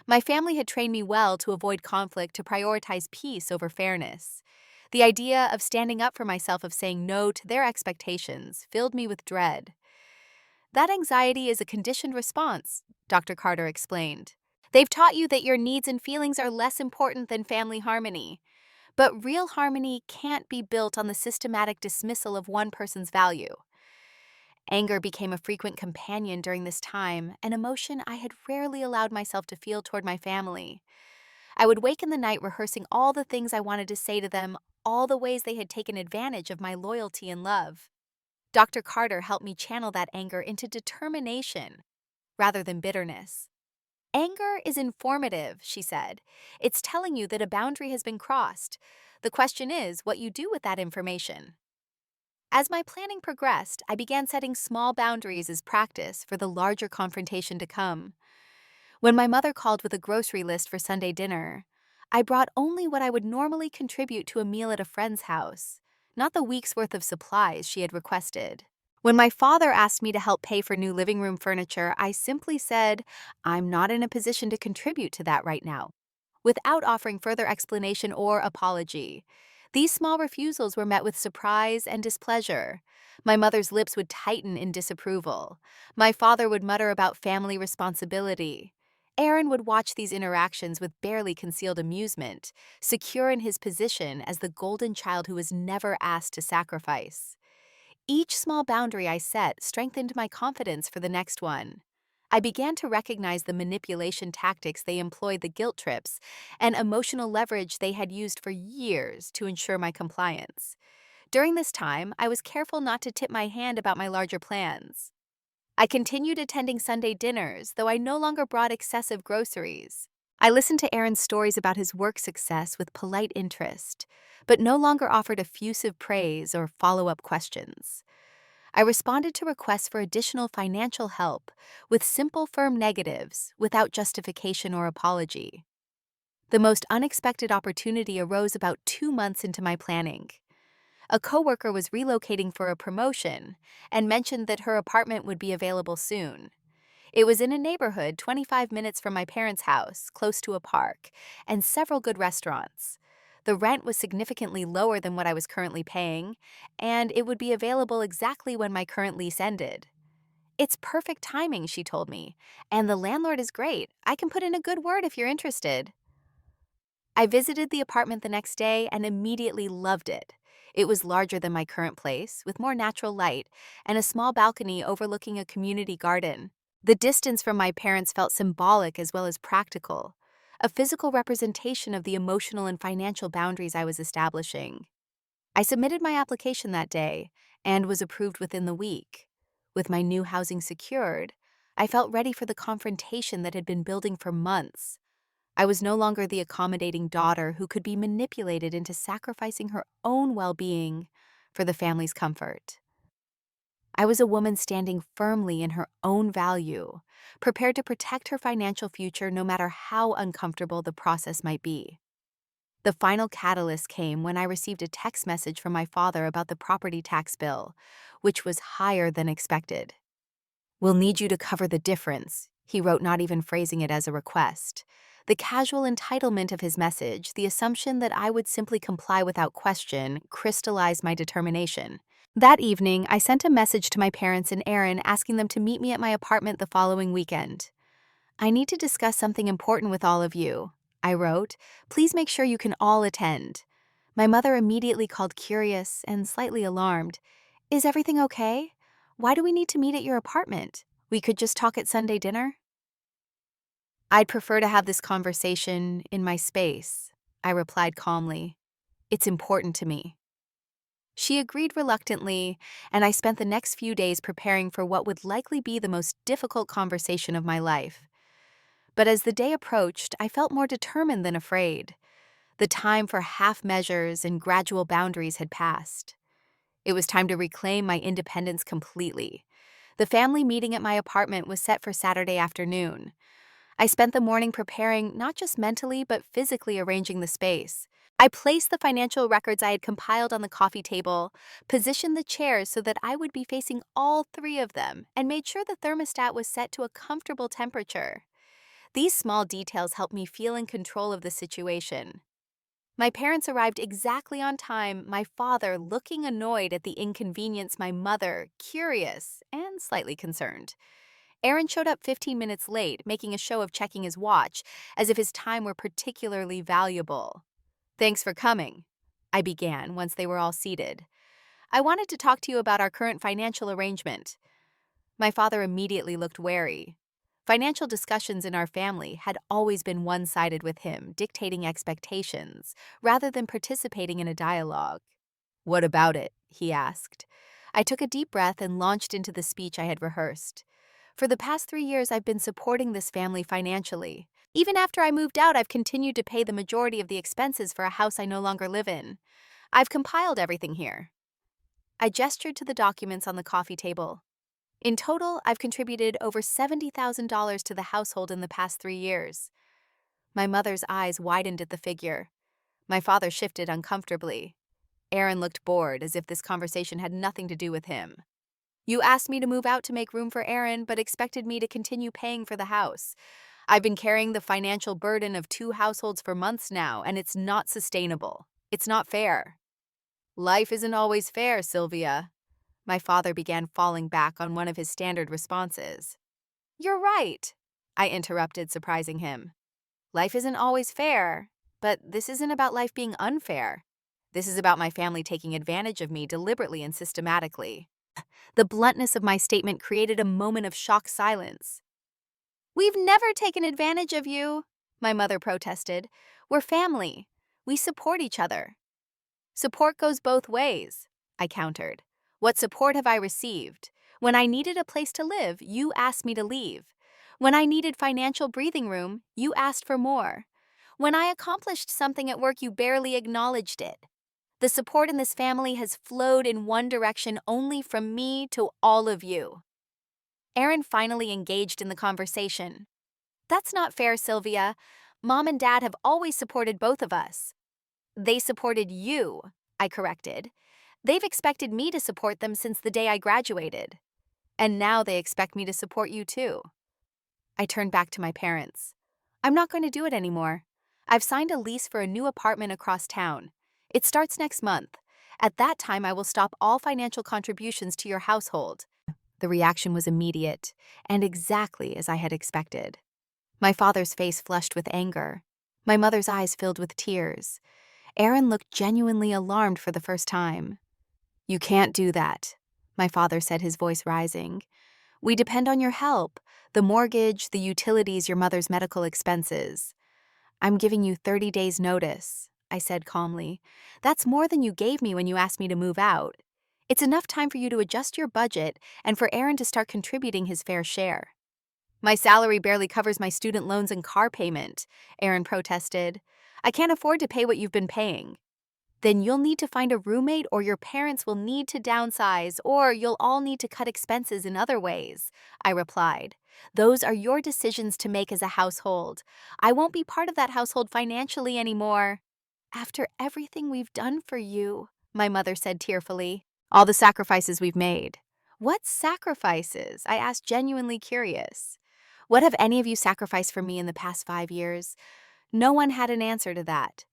My family had trained me well to avoid conflict, to prioritize peace over fairness. The idea of standing up for myself, of saying no to their expectations, filled me with dread. That anxiety is a conditioned response, Dr. Carter explained. They've taught you that your needs and feelings are less important than family harmony. But real harmony can't be built on the systematic dismissal of one person's value. Anger became a frequent companion during this time, an emotion I had rarely allowed myself to feel toward my family. I would wake in the night rehearsing all the things I wanted to say to them, all the ways they had taken advantage of my loyalty and love. Dr. Carter helped me channel that anger into determination rather than bitterness. Anger is informative, she said. It's telling you that a boundary has been crossed. The question is what you do with that information. As my planning progressed, I began setting small boundaries as practice for the larger confrontation to come. When my mother called with a grocery list for Sunday dinner, I brought only what I would normally contribute to a meal at a friend's house, not the week's worth of supplies she had requested. When my father asked me to help pay for new living room furniture, I simply said, I'm not in a position to contribute to that right now, without offering further explanation or apology. These small refusals were met with surprise and displeasure. My mother's lips would tighten in disapproval. My father would mutter about family responsibility. Aaron would watch these interactions with barely concealed amusement, secure in his position as the golden child who was never asked to sacrifice. Each small boundary I set strengthened my confidence for the next one. I began to recognize the manipulation tactics they employed, the guilt trips, and emotional leverage they had used for years to ensure my compliance. During this time, I was careful not to tip my hand about my larger plans. I continued attending Sunday dinners, though I no longer brought excessive groceries. I listened to Aaron's stories about his work success with polite interest, but no longer offered effusive praise or follow-up questions. I responded to requests for additional financial help with simple, firm negatives without justification or apology. The most unexpected opportunity arose about 2 months into my planning. A coworker was relocating for a promotion and mentioned that her apartment would be available soon. It was in a neighborhood 25 minutes from my parents' house, close to a park, and several good restaurants. The rent was significantly lower than what I was currently paying, and it would be available exactly when my current lease ended. It's perfect timing, she told me, and the landlord is great. I can put in a good word if you're interested. I visited the apartment the next day and immediately loved it. It was larger than my current place, with more natural light, and a small balcony overlooking a community garden. The distance from my parents felt symbolic as well as practical, a physical representation of the emotional and financial boundaries I was establishing. I submitted my application that day and was approved within the week. With my new housing secured, I felt ready for the confrontation that had been building for months. I was no longer the accommodating daughter who could be manipulated into sacrificing her own well-being for the family's comfort. I was a woman standing firmly in her own value, prepared to protect her financial future no matter how uncomfortable the process might be. The final catalyst came when I received a text message from my father about the property tax bill, which was higher than expected. "We'll need you to cover the difference," he wrote, not even phrasing it as a request. The casual entitlement of his message, the assumption that I would simply comply without question, crystallized my determination. That evening, I sent a message to my parents and Aaron asking them to meet me at my apartment the following weekend. "I need to discuss something important with all of you," I wrote. "Please make sure you can all attend." My mother immediately called, curious and slightly alarmed. "Is everything okay? Why do we need to meet at your apartment? We could just talk at Sunday dinner?" "I'd prefer to have this conversation in my space," I replied calmly. "It's important to me." She agreed reluctantly, and I spent the next few days preparing for what would likely be the most difficult conversation of my life. But as the day approached, I felt more determined than afraid. The time for half measures and gradual boundaries had passed. It was time to reclaim my independence completely. The family meeting at my apartment was set for Saturday afternoon. I spent the morning preparing, not just mentally, but physically arranging the space. I placed the financial records I had compiled on the coffee table, positioned the chairs so that I would be facing all three of them, and made sure the thermostat was set to a comfortable temperature. These small details helped me feel in control of the situation. My parents arrived exactly on time, my father looking annoyed at the inconvenience, my mother curious and slightly concerned. Aaron showed up 15 minutes late, making a show of checking his watch, as if his time were particularly valuable. "Thanks for coming," I began once they were all seated. "I wanted to talk to you about our current financial arrangement." My father immediately looked wary. Financial discussions in our family had always been one-sided, with him dictating expectations rather than participating in a dialogue. "What about it?" he asked. I took a deep breath and launched into the speech I had rehearsed. "For the past 3 years, I've been supporting this family financially. Even after I moved out, I've continued to pay the majority of the expenses for a house I no longer live in. I've compiled everything here." I gestured to the documents on the coffee table. "In total, I've contributed over $70,000 to the household in the past 3 years. My mother's eyes widened at the figure. My father shifted uncomfortably. Aaron looked bored, as if this conversation had nothing to do with him. "You asked me to move out to make room for Aaron, but expected me to continue paying for the house. I've been carrying the financial burden of 2 households for months now, and it's not sustainable. It's not fair." "Life isn't always fair, Sylvia." My father began falling back on one of his standard responses. "You're right," I interrupted, surprising him. "Life isn't always fair, but this isn't about life being unfair. This is about my family taking advantage of me deliberately and systematically." The bluntness of my statement created a moment of shocked silence. "We've never taken advantage of you," my mother protested. "We're family. We support each other." "Support goes both ways," I countered. "What support have I received? When I needed a place to live, you asked me to leave. When I needed financial breathing room, you asked for more. When I accomplished something at work, you barely acknowledged it. The support in this family has flowed in one direction, only from me to all of you." Aaron finally engaged in the conversation. "That's not fair, Sylvia. Mom and Dad have always supported both of us." "They supported you," I corrected. "They've expected me to support them since the day I graduated. And now they expect me to support you too." I turned back to my parents. "I'm not going to do it anymore. I've signed a lease for a new apartment across town. It starts next month. At that time, I will stop all financial contributions to your household." The reaction was immediate, and exactly as I had expected. My father's face flushed with anger. My mother's eyes filled with tears. Aaron looked genuinely alarmed for the first time. "You can't do that," my father said, his voice rising. "We depend on your help, the mortgage, the utilities, your mother's medical expenses." "I'm giving you 30 days' notice," I said calmly. "That's more than you gave me when you asked me to move out. It's enough time for you to adjust your budget and for Aaron to start contributing his fair share." "My salary barely covers my student loans and car payment," Aaron protested. "I can't afford to pay what you've been paying." "Then you'll need to find a roommate, or your parents will need to downsize, or you'll all need to cut expenses in other ways," I replied. "Those are your decisions to make as a household. I won't be part of that household financially anymore." "After everything we've done for you," my mother said tearfully. "All the sacrifices we've made." "What sacrifices?" I asked, genuinely curious. "What have any of you sacrificed for me in the past 5 years?" No one had an answer to that.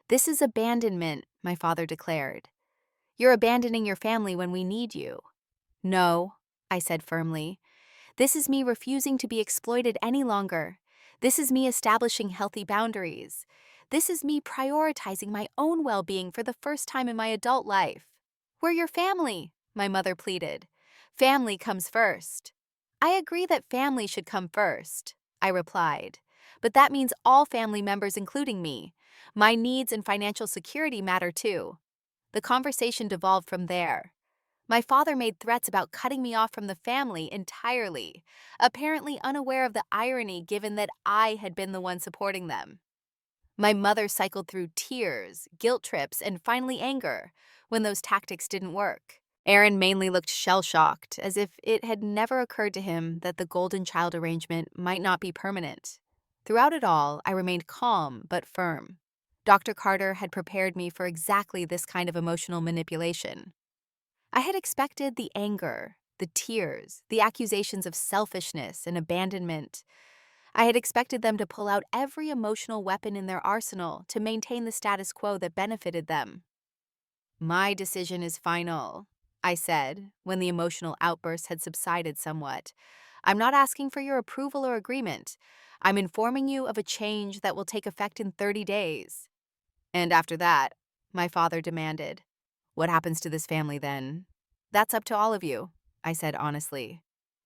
"This is abandonment," my father declared. "You're abandoning your family when we need you." "No," I said firmly. "This is me refusing to be exploited any longer. This is me establishing healthy boundaries. This is me prioritizing my own well-being for the first time in my adult life." "We're your family," my mother pleaded. "Family comes first." "I agree that family should come first," I replied. "But that means all family members, including me. My needs and financial security matter too." The conversation devolved from there. My father made threats about cutting me off from the family entirely, apparently unaware of the irony given that I had been the one supporting them. My mother cycled through tears, guilt trips, and finally anger when those tactics didn't work. Aaron mainly looked shell-shocked, as if it had never occurred to him that the golden child arrangement might not be permanent. Throughout it all, I remained calm but firm. Dr. Carter had prepared me for exactly this kind of emotional manipulation. I had expected the anger, the tears, the accusations of selfishness and abandonment. I had expected them to pull out every emotional weapon in their arsenal to maintain the status quo that benefited them. My decision is final, I said, when the emotional outburst had subsided somewhat. I'm not asking for your approval or agreement. I'm informing you of a change that will take effect in 30 days. And after that, my father demanded, what happens to this family then? That's up to all of you, I said honestly.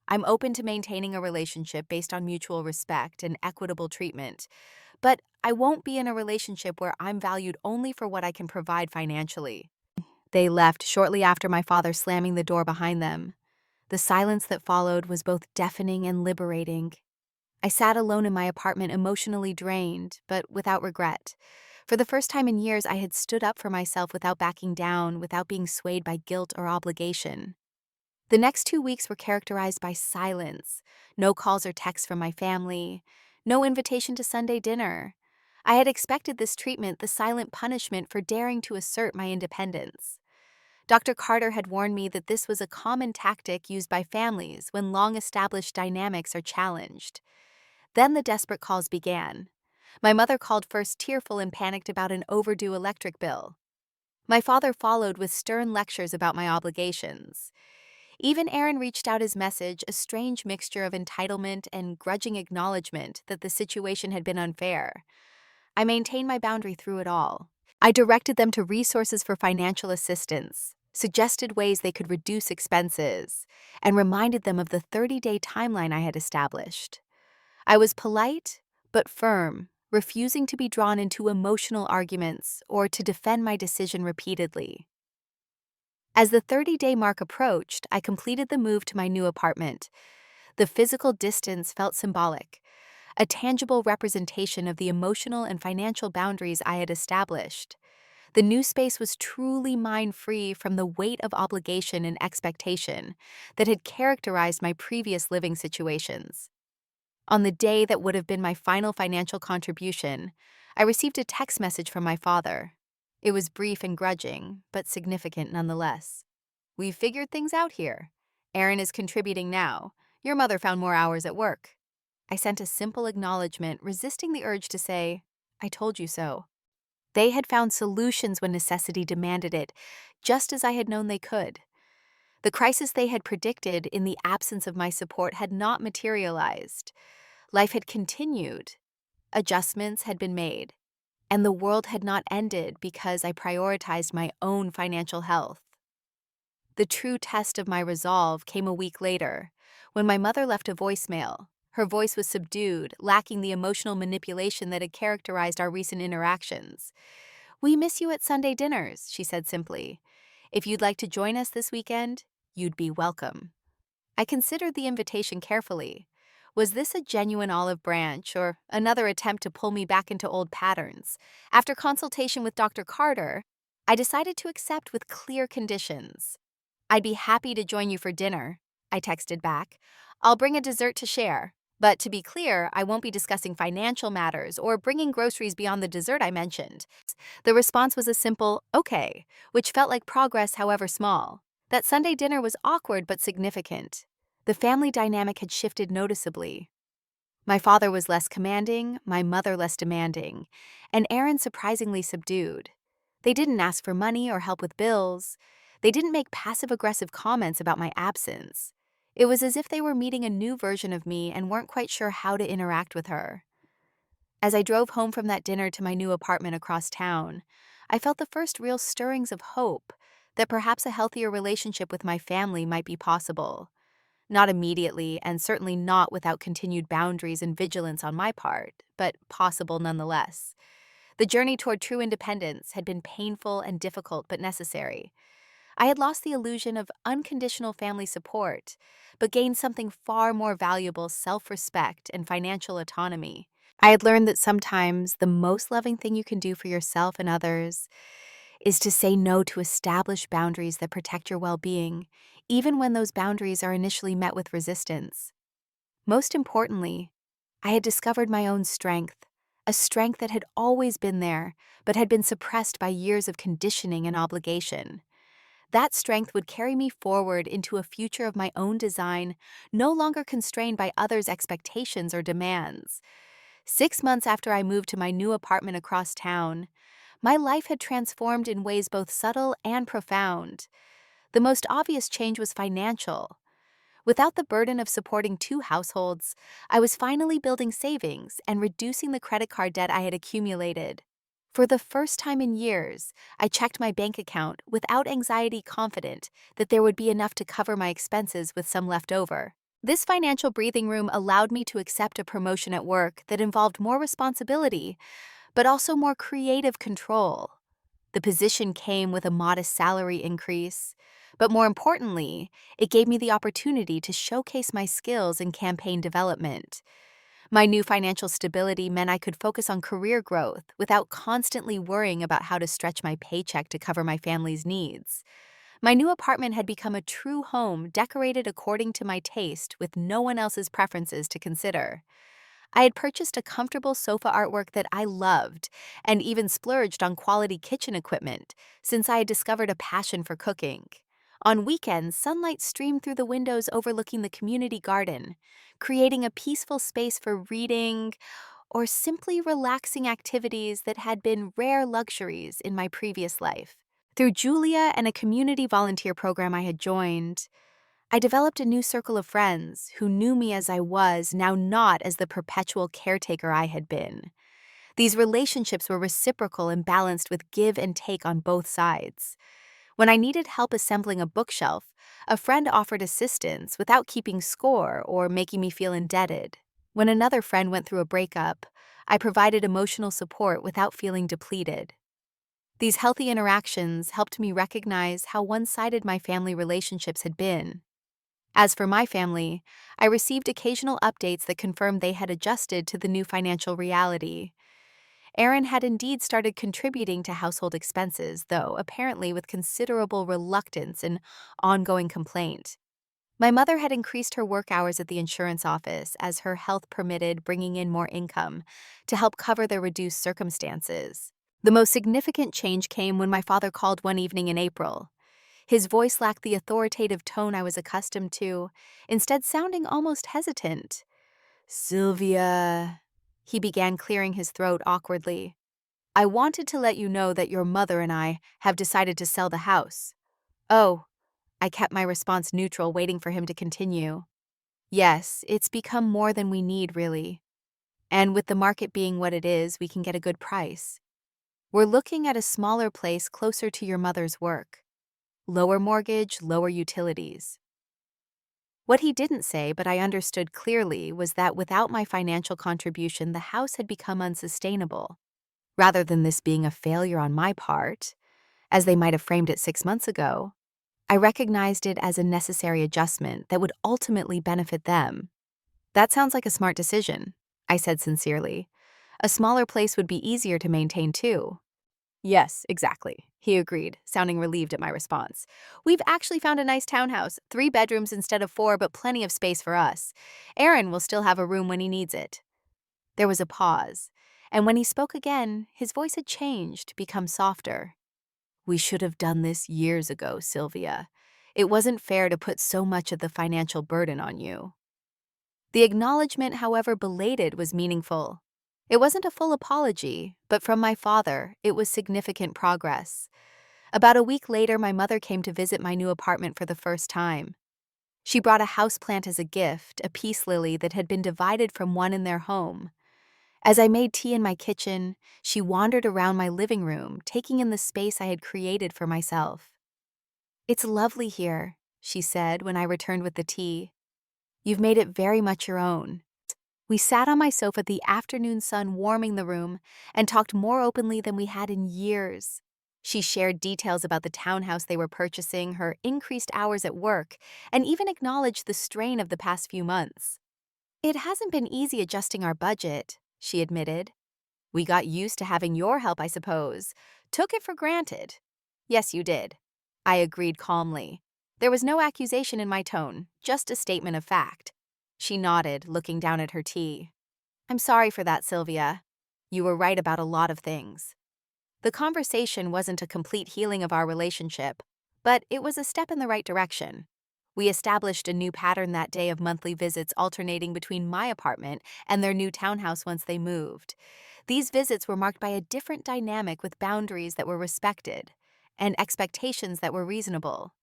I'm open to maintaining a relationship based on mutual respect and equitable treatment, but I won't be in a relationship where I'm valued only for what I can provide financially. They left shortly after my father slamming the door behind them. The silence that followed was both deafening and liberating. I sat alone in my apartment, emotionally drained, but without regret. For the first time in years, I had stood up for myself without backing down, without being swayed by guilt or obligation. The next 2 weeks were characterized by silence. No calls or texts from my family. No invitation to Sunday dinner. I had expected this treatment, the silent punishment for daring to assert my independence. Dr. Carter had warned me that this was a common tactic used by families when long-established dynamics are challenged. Then the desperate calls began. My mother called first, tearful and panicked about an overdue electric bill. My father followed with stern lectures about my obligations. Even Aaron reached out his message, a strange mixture of entitlement and grudging acknowledgement that the situation had been unfair. I maintained my boundary through it all. I directed them to resources for financial assistance, suggested ways they could reduce expenses, and reminded them of the 30-day timeline I had established. I was polite, but firm, refusing to be drawn into emotional arguments or to defend my decision repeatedly. As the 30-day mark approached, I completed the move to my new apartment. The physical distance felt symbolic, a tangible representation of the emotional and financial boundaries I had established. The new space was truly mine, free from the weight of obligation and expectation that had characterized my previous living situations. On the day that would have been my final financial contribution, I received a text message from my father. It was brief and grudging, but significant nonetheless. We've figured things out here. Aaron is contributing now. Your mother found more hours at work. I sent a simple acknowledgement, resisting the urge to say, I told you so. They had found solutions when necessity demanded it, just as I had known they could. The crisis they had predicted in the absence of my support had not materialized. Life had continued. Adjustments had been made. And the world had not ended because I prioritized my own financial health. The true test of my resolve came a week later, when my mother left a voicemail. Her voice was subdued, lacking the emotional manipulation that had characterized our recent interactions. We miss you at Sunday dinners, she said simply. If you'd like to join us this weekend, you'd be welcome. I considered the invitation carefully. Was this a genuine olive branch or another attempt to pull me back into old patterns? After consultation with Dr. Carter, I decided to accept with clear conditions. I'd be happy to join you for dinner, I texted back. I'll bring a dessert to share. But to be clear, I won't be discussing financial matters or bringing groceries beyond the dessert I mentioned. The response was a simple, okay, which felt like progress, however small. That Sunday dinner was awkward but significant. The family dynamic had shifted noticeably. My father was less commanding, my mother less demanding, and Aaron surprisingly subdued. They didn't ask for money or help with bills. They didn't make passive-aggressive comments about my absence. It was as if they were meeting a new version of me and weren't quite sure how to interact with her. As I drove home from that dinner to my new apartment across town, I felt the first real stirrings of hope that perhaps a healthier relationship with my family might be possible. Not immediately, and certainly not without continued boundaries and vigilance on my part, but possible nonetheless. The journey toward true independence had been painful and difficult but necessary. I had lost the illusion of unconditional family support, but gained something far more valuable: self-respect and financial autonomy. I had learned that sometimes the most loving thing you can do for yourself and others is to say no to establish boundaries that protect your well-being, even when those boundaries are initially met with resistance. Most importantly, I had discovered my own strength, a strength that had always been there, but had been suppressed by years of conditioning and obligation. That strength would carry me forward into a future of my own design, no longer constrained by others' expectations or demands. 6 months after I moved to my new apartment across town, my life had transformed in ways both subtle and profound. The most obvious change was financial. Without the burden of supporting two households, I was finally building savings and reducing the credit card debt I had accumulated. For the first time in years, I checked my bank account without anxiety, confident that there would be enough to cover my expenses with some left over. This financial breathing room allowed me to accept a promotion at work that involved more responsibility, but also more creative control. The position came with a modest salary increase, but more importantly, it gave me the opportunity to showcase my skills in campaign development. My new financial stability meant I could focus on career growth without constantly worrying about how to stretch my paycheck to cover my family's needs. My new apartment had become a true home, decorated according to my taste with no one else's preferences to consider. I had purchased a comfortable sofa artwork that I loved and even splurged on quality kitchen equipment since I had discovered a passion for cooking. On weekends, sunlight streamed through the windows overlooking the community garden, creating a peaceful space for reading or simply relaxing activities that had been rare luxuries in my previous life. Through Julia and a community volunteer program I had joined, I developed a new circle of friends who knew me as I was, now not as the perpetual caretaker I had been. These relationships were reciprocal and balanced with give and take on both sides. When I needed help assembling a bookshelf, a friend offered assistance without keeping score or making me feel indebted. When another friend went through a breakup, I provided emotional support without feeling depleted. These healthy interactions helped me recognize how one-sided my family relationships had been. As for my family, I received occasional updates that confirmed they had adjusted to the new financial reality. Aaron had indeed started contributing to household expenses, though apparently with considerable reluctance and ongoing complaint. My mother had increased her work hours at the insurance office as her health permitted, bringing in more income to help cover their reduced circumstances. The most significant change came when my father called one evening in April. His voice lacked the authoritative tone I was accustomed to, instead sounding almost hesitant. "Sylvia," he began, clearing his throat awkwardly. "I wanted to let you know that your mother and I have decided to sell the house." "Oh," I kept my response neutral, waiting for him to continue. "Yes, it's become more than we need, really. And with the market being what it is, we can get a good price. We're looking at a smaller place closer to your mother's work. Lower mortgage, lower utilities." What he didn't say, but I understood clearly, was that without my financial contribution, the house had become unsustainable. Rather than this being a failure on my part, as they might have framed it 6 months ago, I recognized it as a necessary adjustment that would ultimately benefit them. "That sounds like a smart decision," I said sincerely. "A smaller place would be easier to maintain too." "Yes, exactly," he agreed, sounding relieved at my response. "We've actually found a nice townhouse, 3 bedrooms instead of 4, but plenty of space for us. Aaron will still have a room when he needs it." There was a pause, and when he spoke again, his voice had changed, become softer. "We should have done this years ago, Sylvia. It wasn't fair to put so much of the financial burden on you." The acknowledgement, however belated, was meaningful. It wasn't a full apology, but from my father, it was significant progress. About a week later, my mother came to visit my new apartment for the first time. She brought a houseplant as a gift, a peace lily that had been divided from one in their home. As I made tea in my kitchen, she wandered around my living room, taking in the space I had created for myself. "It's lovely here," she said when I returned with the tea. "You've made it very much your own." We sat on my sofa, the afternoon sun warming the room, and talked more openly than we had in years. She shared details about the townhouse they were purchasing, her increased hours at work, and even acknowledged the strain of the past few months. "It hasn't been easy adjusting our budget," she admitted. "We got used to having your help, I suppose. Took it for granted." "Yes, you did," I agreed calmly. There was no accusation in my tone, just a statement of fact. She nodded, looking down at her tea. I'm sorry for that, Sylvia. You were right about a lot of things. The conversation wasn't a complete healing of our relationship, but it was a step in the right direction. We established a new pattern that day of monthly visits alternating between my apartment and their new townhouse once they moved. These visits were marked by a different dynamic with boundaries that were respected and expectations that were reasonable.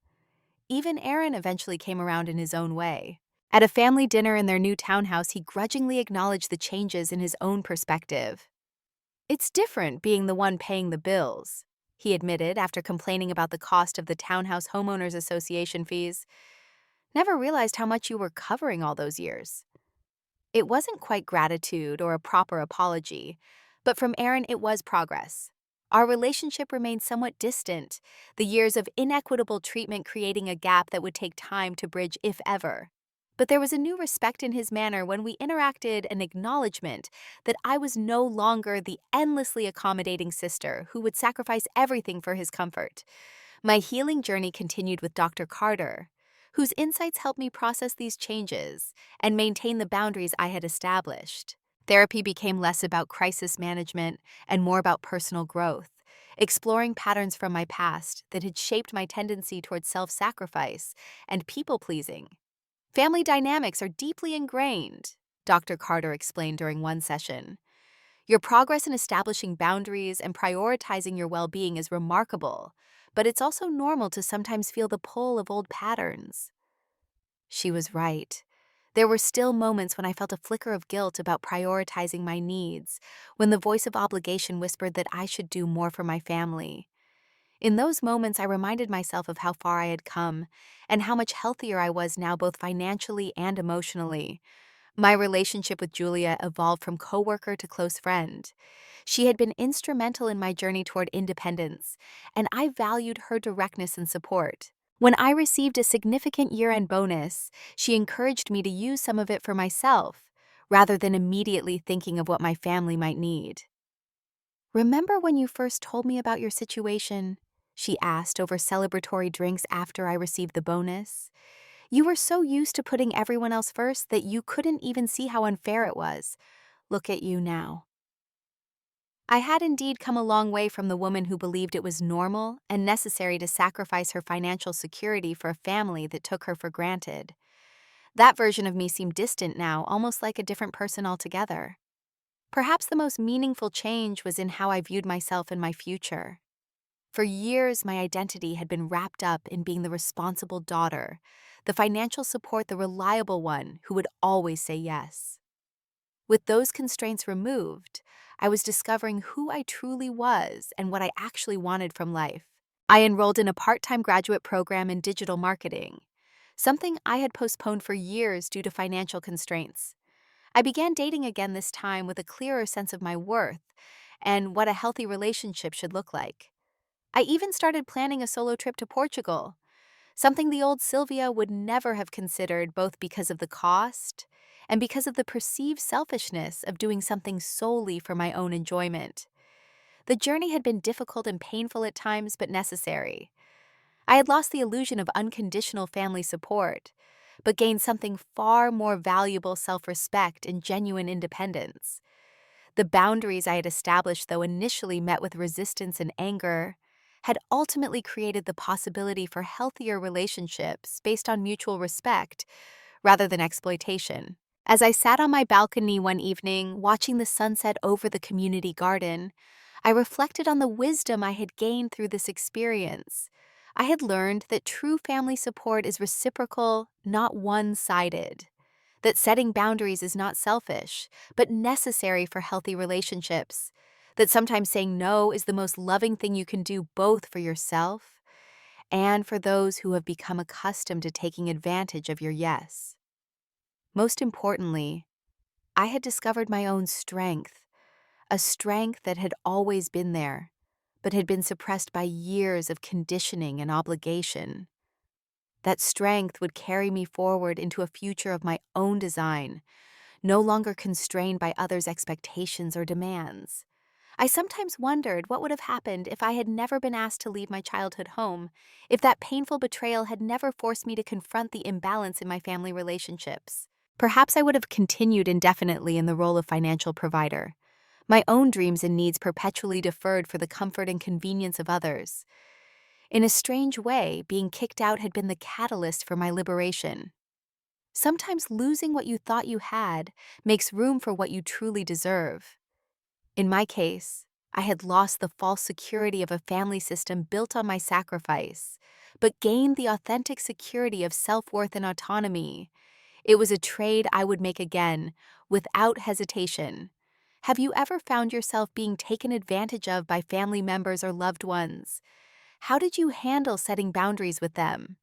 Even Aaron eventually came around in his own way. At a family dinner in their new townhouse, he grudgingly acknowledged the changes in his own perspective. It's different being the one paying the bills, he admitted after complaining about the cost of the Townhouse Homeowners Association fees. Never realized how much you were covering all those years. It wasn't quite gratitude or a proper apology, but from Aaron it was progress. Our relationship remained somewhat distant, the years of inequitable treatment creating a gap that would take time to bridge if ever. But there was a new respect in his manner when we interacted, an acknowledgement that I was no longer the endlessly accommodating sister who would sacrifice everything for his comfort. My healing journey continued with Dr. Carter, whose insights helped me process these changes and maintain the boundaries I had established. Therapy became less about crisis management and more about personal growth, exploring patterns from my past that had shaped my tendency towards self-sacrifice and people-pleasing. Family dynamics are deeply ingrained, Dr. Carter explained during one session. Your progress in establishing boundaries and prioritizing your well-being is remarkable, but it's also normal to sometimes feel the pull of old patterns. She was right. There were still moments when I felt a flicker of guilt about prioritizing my needs, when the voice of obligation whispered that I should do more for my family. In those moments, I reminded myself of how far I had come and how much healthier I was now, both financially and emotionally. My relationship with Julia evolved from coworker to close friend. She had been instrumental in my journey toward independence, and I valued her directness and support. When I received a significant year-end bonus, she encouraged me to use some of it for myself, rather than immediately thinking of what my family might need. "Remember when you first told me about your situation?" she asked over celebratory drinks after I received the bonus. "You were so used to putting everyone else first that you couldn't even see how unfair it was. Look at you now." I had indeed come a long way from the woman who believed it was normal and necessary to sacrifice her financial security for a family that took her for granted. That version of me seemed distant now, almost like a different person altogether. Perhaps the most meaningful change was in how I viewed myself and my future. For years, my identity had been wrapped up in being the responsible daughter, the financial support, the reliable one who would always say yes. With those constraints removed, I was discovering who I truly was and what I actually wanted from life. I enrolled in a part-time graduate program in digital marketing, something I had postponed for years due to financial constraints. I began dating again, this time with a clearer sense of my worth and what a healthy relationship should look like. I even started planning a solo trip to Portugal, something the old Sylvia would never have considered, both because of the cost and because of the perceived selfishness of doing something solely for my own enjoyment. The journey had been difficult and painful at times, but necessary. I had lost the illusion of unconditional family support, but gained something far more valuable: self-respect and genuine independence. The boundaries I had established, though initially met with resistance and anger, had ultimately created the possibility for healthier relationships based on mutual respect rather than exploitation. As I sat on my balcony one evening, watching the sunset over the community garden, I reflected on the wisdom I had gained through this experience. I had learned that true family support is reciprocal, not one-sided. That setting boundaries is not selfish, but necessary for healthy relationships. That sometimes saying no is the most loving thing you can do, both for yourself and for those who have become accustomed to taking advantage of your yes. Most importantly, I had discovered my own strength, a strength that had always been there, but had been suppressed by years of conditioning and obligation. That strength would carry me forward into a future of my own design, no longer constrained by others' expectations or demands. I sometimes wondered what would have happened if I had never been asked to leave my childhood home, if that painful betrayal had never forced me to confront the imbalance in my family relationships. Perhaps I would have continued indefinitely in the role of financial provider. My own dreams and needs perpetually deferred for the comfort and convenience of others. In a strange way, being kicked out had been the catalyst for my liberation. Sometimes losing what you thought you had makes room for what you truly deserve. In my case, I had lost the false security of a family system built on my sacrifice, but gained the authentic security of self-worth and autonomy. It was a trade I would make again, without hesitation. Have you ever found yourself being taken advantage of by family members or loved ones? How did you handle setting boundaries with them?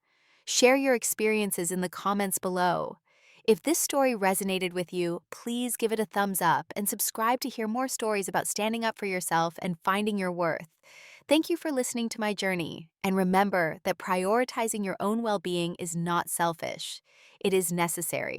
Share your experiences in the comments below. If this story resonated with you, please give it a thumbs up and subscribe to hear more stories about standing up for yourself and finding your worth. Thank you for listening to my journey, and remember that prioritizing your own well-being is not selfish. It is necessary.